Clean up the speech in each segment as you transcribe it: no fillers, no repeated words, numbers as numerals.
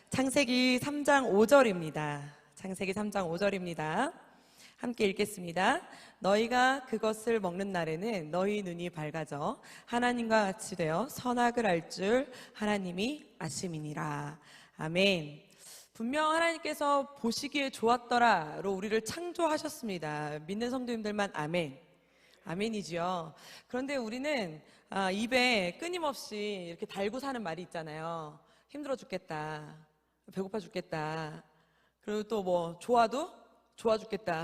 창세기 3장 5절입니다. 창세기 3장 5절입니다. 함께 읽겠습니다. 너희가 그것을 먹는 날에는 너희 눈이 밝아져 하나님과 같이 되어 선악을 알 줄 하나님이 아심이니라. 아멘. 분명 하나님께서 보시기에 좋았더라로 우리를 창조하셨습니다. 믿는 성도님들만 아멘. 아멘이지요. 그런데 우리는 입에 끊임없이 이렇게 달고 사는 말이 있잖아요. 힘들어 죽겠다, 배고파 죽겠다, 그리고 또 뭐 좋아도 좋아 죽겠다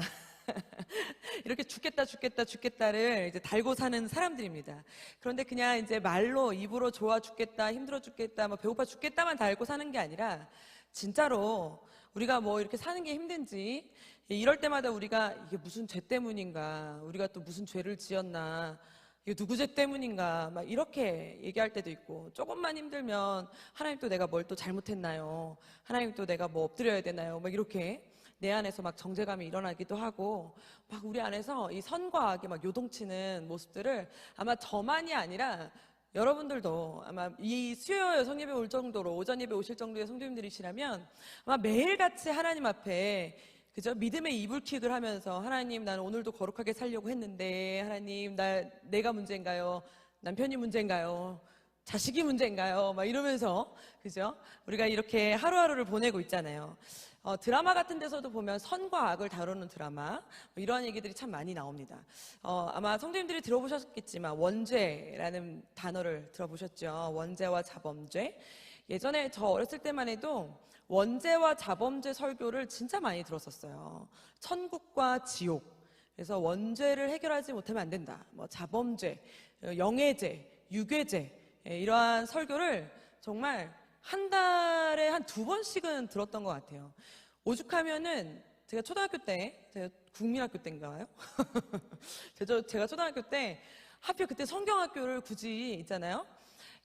이렇게 죽겠다를 이제 달고 사는 사람들입니다. 그런데 그냥 이제 말로 입으로 좋아 죽겠다, 힘들어 죽겠다, 뭐 배고파 죽겠다만 달고 사는 게 아니라 진짜로 우리가 뭐 이렇게 사는 게 힘든지 이럴 때마다 우리가 이게 무슨 죄 때문인가, 우리가 또 무슨 죄를 지었나, 이게 누구 죄 때문인가 막 이렇게 얘기할 때도 있고, 조금만 힘들면 하나님 또 내가 뭘 또 잘못했나요, 하나님 또 내가 뭐 엎드려야 되나요, 막 이렇게 내 안에서 막 정죄감이 일어나기도 하고, 막 우리 안에서 이 선과 악이 막 요동치는 모습들을 아마 저만이 아니라 여러분들도 아마 이 수요 성예배 올 정도로, 오전 예배 오실 정도의 성도님들이시라면 아마 매일같이 하나님 앞에 그죠? 믿음의 이불킥을 하면서, 하나님 나는 오늘도 거룩하게 살려고 했는데, 하나님 내가 문제인가요? 남편이 문제인가요? 자식이 문제인가요? 막 이러면서, 그죠? 우리가 이렇게 하루하루를 보내고 있잖아요. 드라마 같은 데서도 보면 선과 악을 다루는 드라마, 이러한 얘기들이 참 많이 나옵니다. 아마 성도님들이 들어보셨겠지만 원죄라는 단어를 들어보셨죠? 원죄와 자범죄. 예전에 저 어렸을 때만 해도 원죄와 자범죄 설교를 진짜 많이 들었었어요. 천국과 지옥. 그래서 원죄를 해결하지 못하면 안 된다. 뭐 자범죄, 영해죄, 유괴죄, 이러한 설교를 정말 한 달에 한 2번씩은 들었던 것 같아요. 오죽하면은 제가 초등학교 때, 제가 국민학교 때인가요? 제가 초등학교 때 하필 그때 성경학교를 굳이 있잖아요.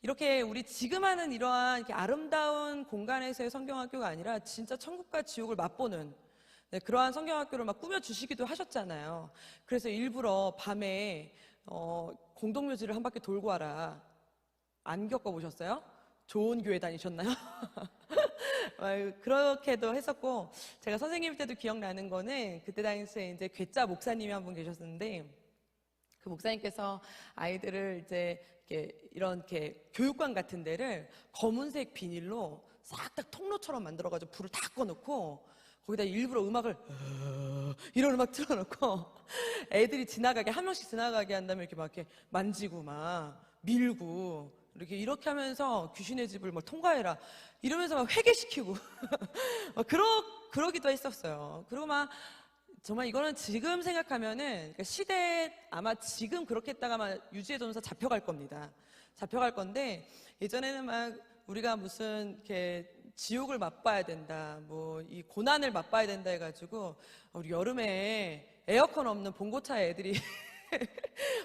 이렇게 우리 지금 하는 이러한 이렇게 아름다운 공간에서의 성경학교가 아니라 진짜 천국과 지옥을 맛보는, 그러한 성경학교를 막 꾸며주시기도 하셨잖아요. 그래서 일부러 밤에 공동묘지를 한 바퀴 돌고 와라. 안 겪어보셨어요? 좋은 교회 다니셨나요? 그렇게도 했었고, 제가 선생님 때도 기억나는 거는 그때 당시에 이제 괴짜 목사님이 한 분 계셨는데, 그 목사님께서 아이들을 이제 이렇게 교육관 같은 데를 검은색 비닐로 싹 다 통로처럼 만들어가지고 불을 다 꺼놓고 거기다 일부러 음악을 이런 음악 틀어놓고 애들이 지나가게, 한 명씩 지나가게 한다면 이렇게 막 이렇게 만지고 막 밀고 이렇게 하면서 귀신의 집을 막 통과해라 이러면서 막 회개시키고 그러기도 했었어요. 그리고 막 정말 이거는 지금 생각하면은, 그러니까 시대 아마 지금 그렇게 했다가 유지의 전사 잡혀갈 겁니다. 잡혀갈 건데, 예전에는 막 우리가 무슨 이렇게 지옥을 맛봐야 된다, 뭐 이 고난을 맛봐야 된다 해가지고 우리 여름에 에어컨 없는 봉고차에 애들이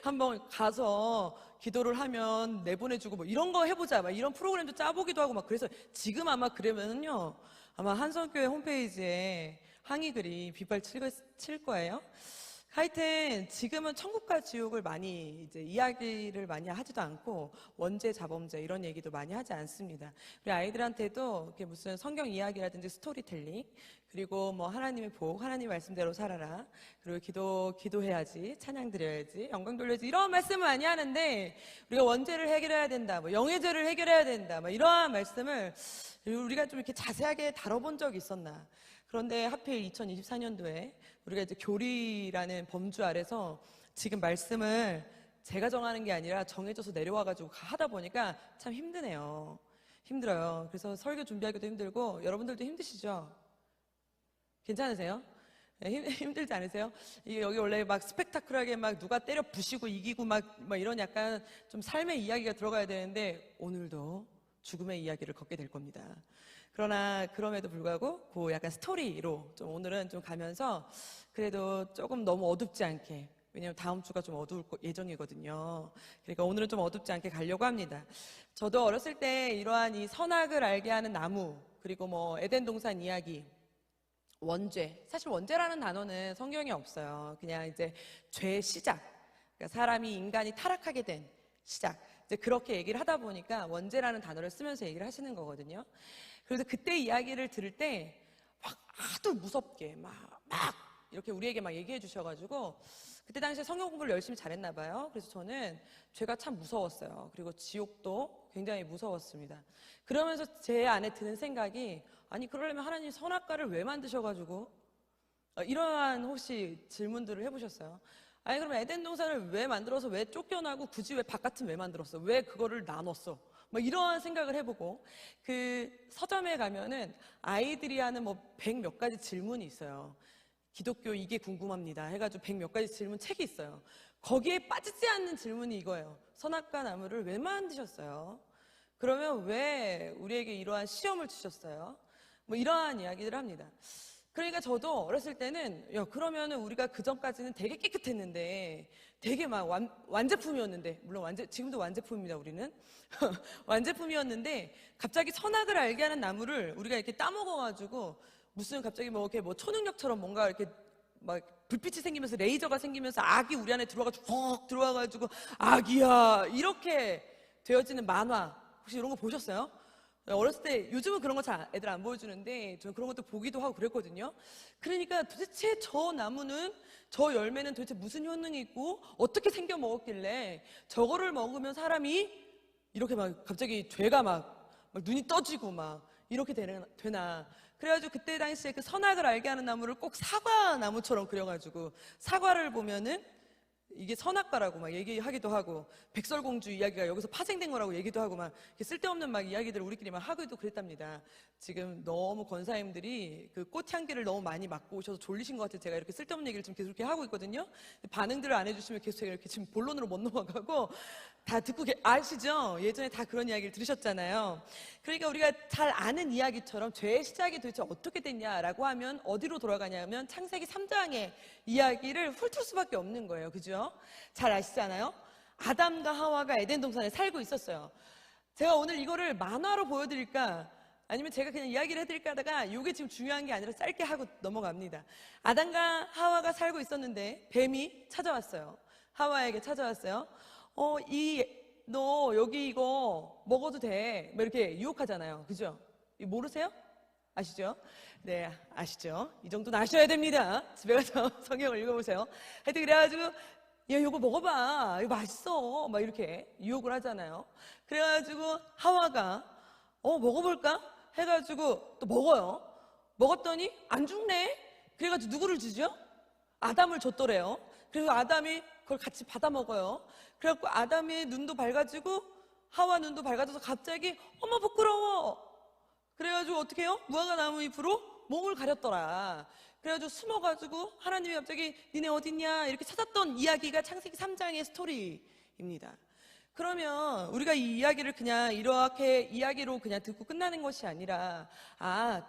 한번 가서 기도를 하면 내보내주고 뭐 이런 거 해보자, 막 이런 프로그램도 짜보기도 하고 막. 그래서 지금 아마 그러면은요, 아마 한성교회 홈페이지에 항의글이 칠 거예요. 하여튼 지금은 천국과 지옥을 많이 이제 이야기를 많이 하지도 않고 원죄, 자범죄 이런 얘기도 많이 하지 않습니다. 우리 아이들한테도 이렇게 무슨 성경 이야기라든지 스토리텔링, 그리고 뭐 하나님의 복, 하나님 말씀대로 살아라, 그리고 기도해야지, 찬양 드려야지, 영광 돌려야지, 이런 말씀을 많이 하는데, 우리가 원죄를 해결해야 된다, 뭐 영예죄를 해결해야 된다, 뭐 이러한 말씀을 우리가 좀 이렇게 자세하게 다뤄본 적이 있었나. 그런데 하필 2024년도에 우리가 이제 교리라는 범주 아래서 지금 말씀을 제가 정하는 게 아니라 정해져서 내려와가지고 하다 보니까 참 힘드네요. 힘들어요. 그래서 설교 준비하기도 힘들고, 여러분들도 힘드시죠? 괜찮으세요? 힘들지 않으세요? 여기 원래 막 스펙타클하게 막 누가 때려 부시고 이기고 막 이런 약간 좀 삶의 이야기가 들어가야 되는데, 오늘도 죽음의 이야기를 걷게 될 겁니다. 그러나 그럼에도 불구하고 그 약간 스토리로 좀 오늘은 좀 가면서, 그래도 조금 너무 어둡지 않게, 왜냐면 다음 주가 좀 어두울 예정이거든요. 그러니까 오늘은 좀 어둡지 않게 가려고 합니다. 저도 어렸을 때 이러한 이 선악을 알게 하는 나무, 그리고 뭐 에덴 동산 이야기, 원죄, 사실 원죄라는 단어는 성경에 없어요. 그냥 이제 죄의 시작, 그러니까 인간이 타락하게 된 시작, 이제 그렇게 얘기를 하다 보니까 원죄라는 단어를 쓰면서 얘기를 하시는 거거든요. 그래서 그때 이야기를 들을 때 막 하도 무섭게 막 이렇게 우리에게 막 얘기해 주셔가지고 그때 당시에 성경 공부를 열심히 잘했나 봐요. 그래서 저는 죄가 참 무서웠어요. 그리고 지옥도 굉장히 무서웠습니다. 그러면서 제 안에 드는 생각이, 아니 그러려면 하나님 선악과를 왜 만드셔가지고 이러한 혹시 질문들을 해보셨어요? 아니 그럼 에덴 동산을 왜 만들어서 왜 쫓겨나고 굳이 왜 바깥은 왜 만들었어? 왜 그거를 나눴어? 뭐 이러한 생각을 해보고, 그 서점에 가면은 아이들이 하는 뭐 100몇 가지 질문이 있어요. 기독교 이게 궁금합니다 해가지고 100몇 가지 질문 책이 있어요. 거기에 빠지지 않는 질문이 이거예요. 선악과 나무를 왜 만드셨어요? 그러면 왜 우리에게 이러한 시험을 주셨어요? 뭐 이러한 이야기를 합니다. 그러니까 저도 어렸을 때는, 야, 그러면은 우리가 그 전까지는 되게 깨끗했는데, 되게 막 완제품이었는데, 물론 지금도 완제품입니다, 우리는. 완제품이었는데, 갑자기 선악을 알게 하는 나무를 우리가 이렇게 따먹어가지고, 무슨 갑자기 뭐 이렇게 뭐 초능력처럼 뭔가 이렇게 막 불빛이 생기면서 레이저가 생기면서 악이 우리 안에 들어와가지고, 퍽 들어와가지고, 악이야. 이렇게 되어지는 만화. 혹시 이런 거 보셨어요? 어렸을 때, 요즘은 그런 거 잘 애들 안 보여주는데 저는 그런 것도 보기도 하고 그랬거든요. 그러니까 도대체 저 나무는, 저 열매는 도대체 무슨 효능이 있고 어떻게 생겨 먹었길래 저거를 먹으면 사람이 이렇게 막 갑자기 죄가 막 눈이 떠지고 막 이렇게 되나. 그래가지고 그때 당시에 그 선악을 알게 하는 나무를 꼭 사과 나무처럼 그려가지고, 사과를 보면은 이게 선악과라고 막 얘기하기도 하고, 백설공주 이야기가 여기서 파생된 거라고 얘기도 하고, 막 쓸데없는 막 이야기들을 우리끼리 막 하기도 그랬답니다. 지금 너무 권사님들이 그 꽃향기를 너무 많이 맡고 오셔서 졸리신 것 같아요. 제가 이렇게 쓸데없는 얘기를 지금 계속 이렇게 하고 있거든요. 반응들을 안 해주시면 계속 제가 이렇게 지금 본론으로 못 넘어가고, 다 듣고 아시죠? 예전에 다 그런 이야기를 들으셨잖아요. 그러니까 우리가 잘 아는 이야기처럼 죄의 시작이 도대체 어떻게 됐냐라고 하면 어디로 돌아가냐면 창세기 3장의 이야기를 훑을 수밖에 없는 거예요. 그죠? 잘 아시잖아요? 아담과 하와가 에덴 동산에 살고 있었어요. 제가 오늘 이거를 만화로 보여드릴까 아니면 제가 그냥 이야기를 해드릴까 하다가 이게 지금 중요한 게 아니라 짧게 하고 넘어갑니다. 아담과 하와가 살고 있었는데 뱀이 찾아왔어요. 하와에게 찾아왔어요. 너 여기 이거 먹어도 돼. 뭐 이렇게 유혹하잖아요. 그죠? 모르세요? 아시죠? 네, 아시죠? 이 정도는 아셔야 됩니다. 집에 가서 성경을 읽어보세요. 하여튼 그래가지고, 야, 이거 먹어봐. 이거 맛있어. 막 이렇게 유혹을 하잖아요. 그래가지고 하와가, 먹어볼까? 해가지고 또 먹어요. 먹었더니 안 죽네? 그래가지고 누구를 주죠? 아담을 줬더래요. 그래서 아담이 그걸 같이 받아 먹어요. 그래갖고 아담의 눈도 밝아지고 하와 눈도 밝아져서 갑자기 어머 부끄러워. 그래가지고 어떻게 해요? 무화과 나무 잎으로 몸을 가렸더라. 그래가지고 숨어가지고 하나님이 갑자기 니네 어딨냐 이렇게 찾았던 이야기가 창세기 3장의 스토리입니다. 그러면 우리가 이 이야기를 그냥 이렇게 이야기로 그냥 듣고 끝나는 것이 아니라,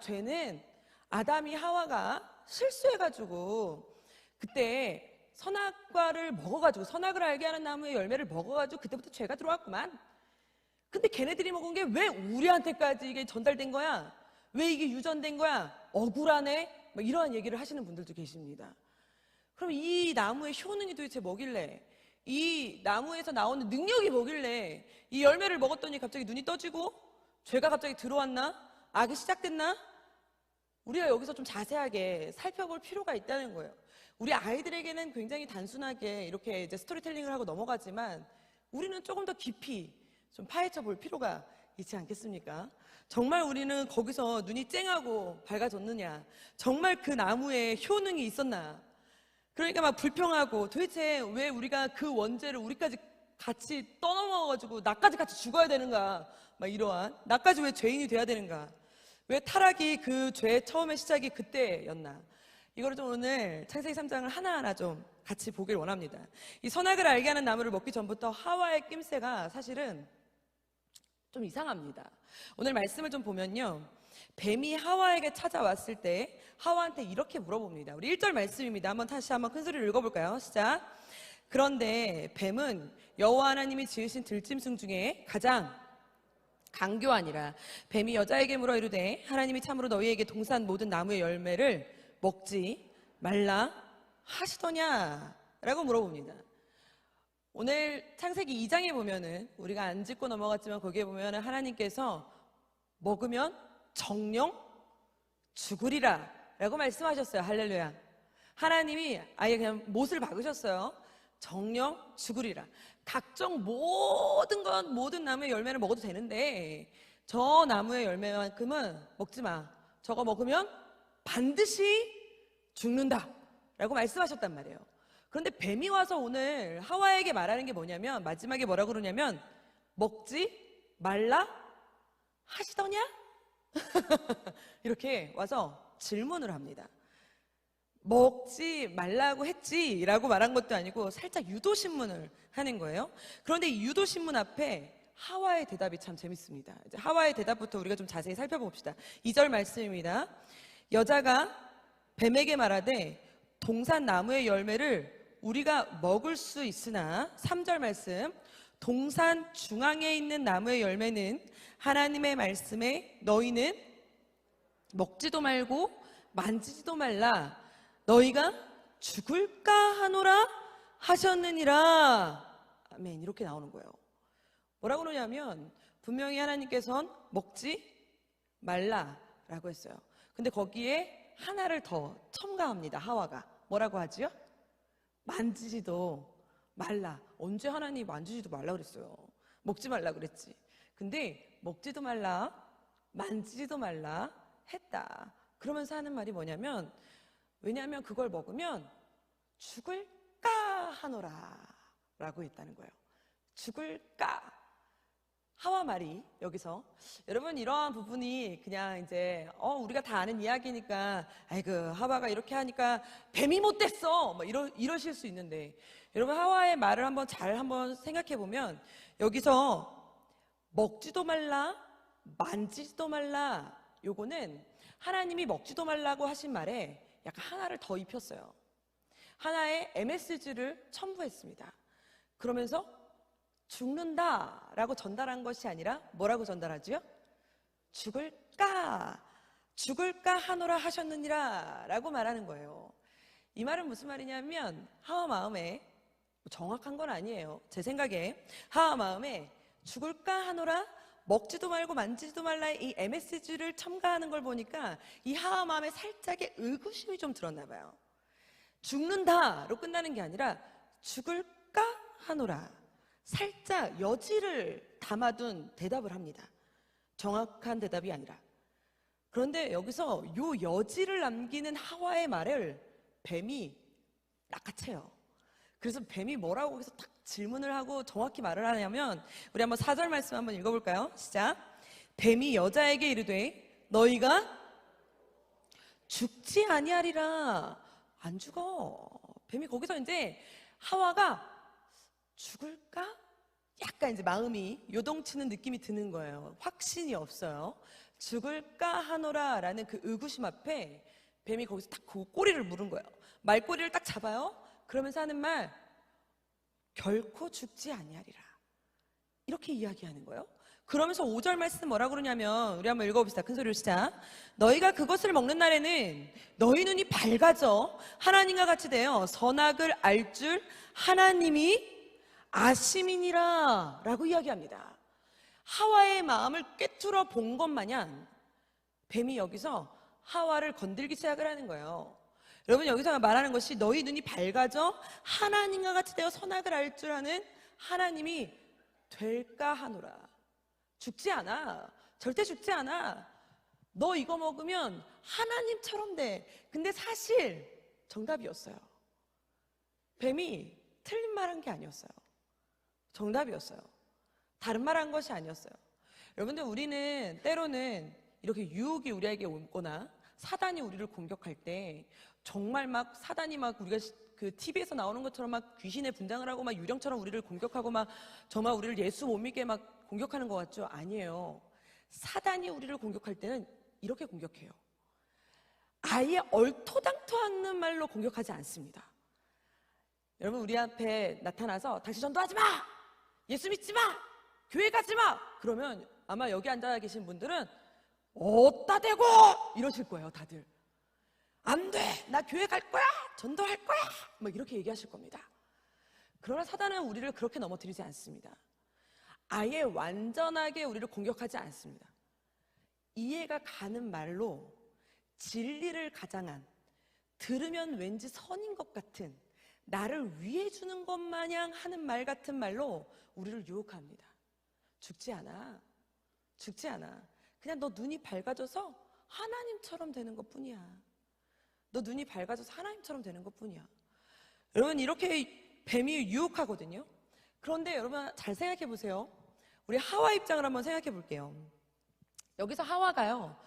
죄는 아담이 하와가 실수해가지고 그때 선악과를 먹어가지고, 선악을 알게 하는 나무의 열매를 먹어가지고 그때부터 죄가 들어왔구만. 근데 걔네들이 먹은 게 왜 우리한테까지 이게 전달된 거야? 왜 이게 유전된 거야? 억울하네? 뭐 이러한 얘기를 하시는 분들도 계십니다. 그럼 이 나무의 효능이 도대체 뭐길래, 이 나무에서 나오는 능력이 뭐길래 이 열매를 먹었더니 갑자기 눈이 떠지고 죄가 갑자기 들어왔나? 악이 시작됐나? 우리가 여기서 좀 자세하게 살펴볼 필요가 있다는 거예요. 우리 아이들에게는 굉장히 단순하게 이렇게 이제 스토리텔링을 하고 넘어가지만 우리는 조금 더 깊이 좀 파헤쳐 볼 필요가 있지 않겠습니까? 정말 우리는 거기서 눈이 쨍하고 밝아졌느냐? 정말 그 나무에 효능이 있었나? 그러니까 막 불평하고, 도대체 왜 우리가 그 원죄를 우리까지 같이 떠넘어가지고 나까지 같이 죽어야 되는가? 막 이러한, 나까지 왜 죄인이 돼야 되는가? 왜 타락이, 그 죄의 처음의 시작이 그때였나? 이거를 좀 오늘 창세기 3장을 하나하나 좀 같이 보길 원합니다. 이 선악을 알게 하는 나무를 먹기 전부터 하와의 낌새가 사실은 좀 이상합니다. 오늘 말씀을 좀 보면요, 뱀이 하와에게 찾아왔을 때 하와한테 이렇게 물어봅니다. 우리 1절 말씀입니다. 다시 한번 큰 소리로 읽어볼까요? 시작. 그런데 뱀은 여호와 하나님이 지으신 들짐승 중에 가장 강교하니라. 뱀이 여자에게 물어 이르되 하나님이 참으로 너희에게 동산 모든 나무의 열매를 먹지 말라 하시더냐? 라고 물어봅니다. 오늘 창세기 2장에 보면은, 우리가 안 짚고 넘어갔지만 거기에 보면은 하나님께서 먹으면 정령 죽으리라 라고 말씀하셨어요. 할렐루야. 하나님이 아예 그냥 못을 박으셨어요. 정령 죽으리라. 각종 모든 나무의 열매를 먹어도 되는데 저 나무의 열매만큼은 먹지 마. 저거 먹으면 반드시 죽는다 라고 말씀하셨단 말이에요. 그런데 뱀이 와서 오늘 하와에게 말하는 게 뭐냐면, 마지막에 뭐라고 그러냐면 먹지 말라 하시더냐? 이렇게 와서 질문을 합니다. 먹지 말라고 했지 라고 말한 것도 아니고 살짝 유도신문을 하는 거예요. 그런데 이 유도신문 앞에 하와의 대답이 참 재밌습니다. 이제 하와의 대답부터 우리가 좀 자세히 살펴봅시다. 2절 말씀입니다. 여자가 뱀에게 말하되 동산 나무의 열매를 우리가 먹을 수 있으나, 3절 말씀, 동산 중앙에 있는 나무의 열매는 하나님의 말씀에 너희는 먹지도 말고 만지지도 말라 너희가 죽을까 하노라 하셨느니라. 아멘. 이렇게 나오는 거예요. 뭐라고 그러냐면 분명히 하나님께서는 먹지 말라라고 했어요. 근데 거기에 하나를 더 첨가합니다. 하와가 뭐라고 하지요? 만지지도 말라. 언제 하나님이 만지지도 말라 그랬어요? 먹지 말라 그랬지. 근데 먹지도 말라, 만지지도 말라 했다. 그러면서 하는 말이 뭐냐면, 왜냐하면 그걸 먹으면 죽을까 하노라 라고 했다는 거예요. 죽을까. 하와 말이 여기서, 여러분 이러한 부분이 그냥 이제 우리가 다 아는 이야기니까 아이고 하와가 이렇게 하니까 뱀이 못됐어 뭐 이러실 수 있는데, 여러분 하와의 말을 한번 생각해 보면 여기서 먹지도 말라 만지지도 말라, 요거는 하나님이 먹지도 말라고 하신 말에 약간 하나를 더 입혔어요. 하나의 MSG를 첨부했습니다. 그러면서 죽는다라고 전달한 것이 아니라 뭐라고 전달하지요? 죽을까 하노라 하셨느니라 라고 말하는 거예요. 이 말은 무슨 말이냐면, 하와 마음에, 정확한 건 아니에요, 제 생각에 하와 마음에 죽을까 하노라, 먹지도 말고 만지지도 말라의 이 MSG를 첨가하는 걸 보니까 이 하와 마음에 살짝의 의구심이 좀 들었나 봐요. 죽는다로 끝나는 게 아니라 죽을까 하노라, 살짝 여지를 담아둔 대답을 합니다. 정확한 대답이 아니라. 그런데 여기서 요 여지를 남기는 하와의 말을 뱀이 낚아채요. 그래서 뱀이 뭐라고 해서 딱 질문을 하고 정확히 말을 하냐면, 우리 한번 4절 말씀 한번 읽어볼까요? 시작. 뱀이 여자에게 이르되 너희가 죽지 아니하리라. 안 죽어. 뱀이 거기서 이제 하와가 죽을까? 약간 이제 마음이 요동치는 느낌이 드는 거예요. 확신이 없어요. 죽을까 하노라 라는 그 의구심 앞에 뱀이 거기서 딱 그 꼬리를 물은 거예요. 말꼬리를 딱 잡아요. 그러면서 하는 말, 결코 죽지 아니하리라. 이렇게 이야기하는 거예요. 그러면서 5절 말씀 뭐라고 그러냐면, 우리 한번 읽어봅시다. 큰 소리로 시작. 너희가 그것을 먹는 날에는 너희 눈이 밝아져 하나님과 같이 되어 선악을 알 줄 하나님이 아심이니라 라고 이야기합니다. 하와의 마음을 꿰뚫어 본 것 마냥 뱀이 여기서 하와를 건들기 시작을 하는 거예요. 여러분 여기서 말하는 것이 너희 눈이 밝아져 하나님과 같이 되어 선악을 알 줄 아는 하나님이 될까 하노라. 죽지 않아. 절대 죽지 않아. 너 이거 먹으면 하나님처럼 돼. 근데 사실 정답이었어요. 뱀이 틀린 말한 게 아니었어요. 정답이었어요. 다른 말한 것이 아니었어요. 여러분들, 우리는 때로는 이렇게 유혹이 우리에게 오거나 사단이 우리를 공격할 때 정말 막 사단이 막 우리가 그 TV에서 나오는 것처럼 막 귀신의 분장을 하고 막 유령처럼 우리를 공격하고 막 정말 우리를 예수 못 믿게 막 공격하는 것 같죠? 아니에요. 사단이 우리를 공격할 때는 이렇게 공격해요. 아예 얼토당토 않는 말로 공격하지 않습니다. 여러분, 우리 앞에 나타나서 다시 전도하지 마! 예수 믿지 마! 교회 가지 마! 그러면 아마 여기 앉아 계신 분들은 어따 대고 이러실 거예요. 다들 안 돼! 나 교회 갈 거야! 전도할 거야! 뭐 이렇게 얘기하실 겁니다. 그러나 사단은 우리를 그렇게 넘어뜨리지 않습니다. 아예 완전하게 우리를 공격하지 않습니다. 이해가 가는 말로 진리를 가장한, 들으면 왠지 선인 것 같은, 나를 위해 주는 것 마냥 하는 말 같은 말로 우리를 유혹합니다. 죽지 않아. 죽지 않아. 그냥 너 눈이 밝아져서 하나님처럼 되는 것 뿐이야. 너 눈이 밝아져서 하나님처럼 되는 것 뿐이야. 여러분, 이렇게 뱀이 유혹하거든요. 그런데 여러분 잘 생각해 보세요. 우리 하와 입장을 한번 생각해 볼게요. 여기서 하와가요,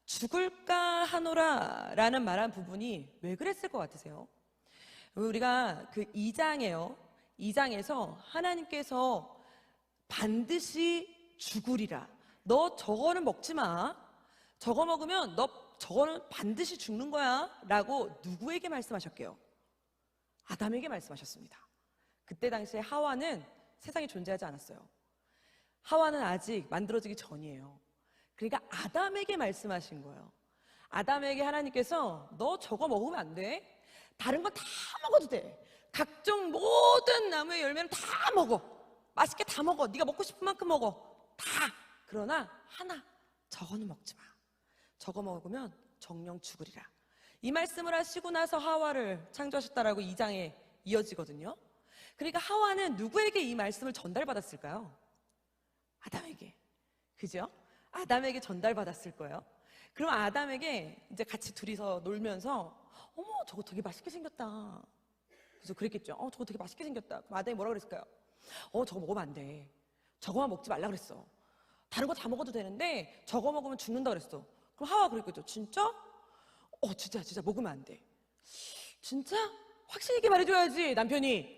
죽을까 하노라 라는 말한 부분이 왜 그랬을 것 같으세요? 우리가 그 2장에요. 2장에서 하나님께서 반드시 죽으리라. 너 저거는 먹지 마. 저거 먹으면 너 저거는 반드시 죽는 거야. 라고 누구에게 말씀하셨게요? 아담에게 말씀하셨습니다. 그때 당시에 하와는 세상에 존재하지 않았어요. 하와는 아직 만들어지기 전이에요. 그러니까 아담에게 말씀하신 거예요. 아담에게 하나님께서 너 저거 먹으면 안 돼. 다른 거 다 먹어도 돼. 각종 모든 나무의 열매는 다 먹어. 맛있게 다 먹어. 네가 먹고 싶은 만큼 먹어. 다. 그러나 하나, 저거는 먹지 마. 저거 먹으면 정령 죽으리라. 이 말씀을 하시고 나서 하와를 창조하셨다라고 2장에 이어지거든요. 그러니까 하와는 누구에게 이 말씀을 전달받았을까요? 아담에게. 그죠? 아담에게 전달받았을 거예요. 그럼 아담에게 이제 같이 둘이서 놀면서 어머 저거 되게 맛있게 생겼다. 그래서 그랬겠죠. 저거 되게 맛있게 생겼다. 그럼 아담이 뭐라 그랬을까요? 저거 먹으면 안 돼. 저거만 먹지 말라 그랬어. 다른 거 다 먹어도 되는데 저거 먹으면 죽는다 그랬어. 그럼 하와가 그랬겠죠. 진짜? 진짜 먹으면 안 돼. 진짜? 확실히 얘기 말해줘야지 남편이.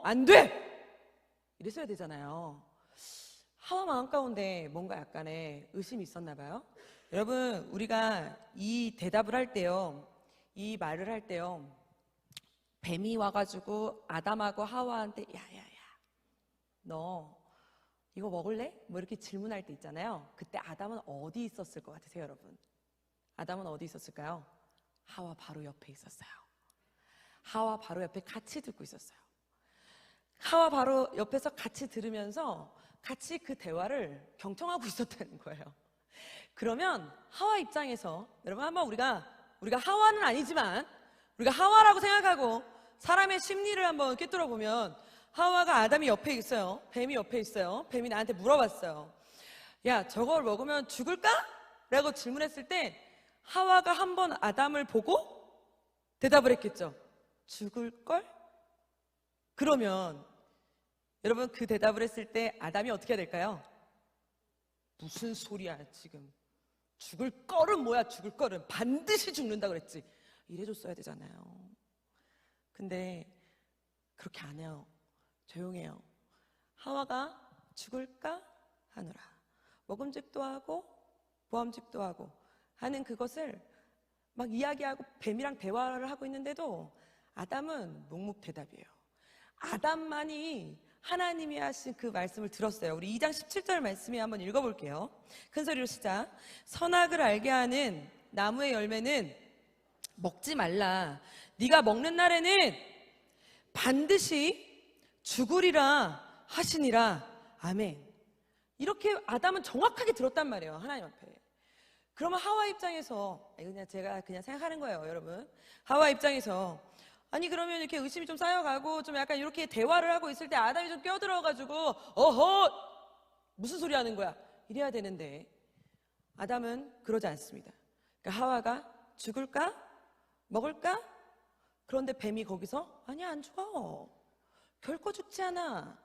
안 돼! 이랬어야 되잖아요. 하와 마음 가운데 뭔가 약간의 의심이 있었나 봐요. 여러분, 우리가 이 대답을 할 때요, 이 말을 할 때요, 뱀이 와가지고 아담하고 하와한테 야야야 너 이거 먹을래? 뭐 이렇게 질문할 때 있잖아요. 그때 아담은 어디 있었을 것 같으세요, 여러분? 아담은 어디 있었을까요? 하와 바로 옆에 있었어요. 하와 바로 옆에 같이 듣고 있었어요. 하와 바로 옆에서 같이 들으면서 같이 그 대화를 경청하고 있었다는 거예요. 그러면 하와 입장에서 여러분 한번 우리가 하와는 아니지만 우리가 하와라고 생각하고 사람의 심리를 한번 꿰뚫어 보면 하와가 아담이 옆에 있어요. 뱀이 옆에 있어요. 뱀이 나한테 물어봤어요. 야, 저걸 먹으면 죽을까? 라고 질문했을 때 하와가 한번 아담을 보고 대답을 했겠죠. 죽을걸? 그러면 여러분 그 대답을 했을 때 아담이 어떻게 해야 될까요? 무슨 소리야 지금. 죽을 거는 뭐야 죽을 거는. 반드시 죽는다 그랬지. 이래줬어야 되잖아요. 근데 그렇게 안 해요. 조용해요. 하와가 죽을까 하노라. 먹음직도 하고 보암직도 하고 하는 그것을 막 이야기하고 뱀이랑 대화를 하고 있는데도 아담은 묵묵대답이에요. 아담만이 하나님이 하신 그 말씀을 들었어요. 우리 2장 17절 말씀에 한번 읽어볼게요. 큰 소리로 시작. 선악을 알게 하는 나무의 열매는 먹지 말라. 네가 먹는 날에는 반드시 죽으리라 하시니라. 아멘. 이렇게 아담은 정확하게 들었단 말이에요. 하나님 앞에. 그러면 하와 입장에서 그냥 제가 그냥 생각하는 거예요, 여러분. 하와 입장에서 아니 그러면 이렇게 의심이 좀 쌓여가고 좀 약간 이렇게 대화를 하고 있을 때 아담이 좀 껴들어가지고 어허 무슨 소리 하는 거야 이래야 되는데 아담은 그러지 않습니다. 그러니까 하와가 죽을까? 먹을까? 그런데 뱀이 거기서 아니야 안 죽어. 결코 죽지 않아.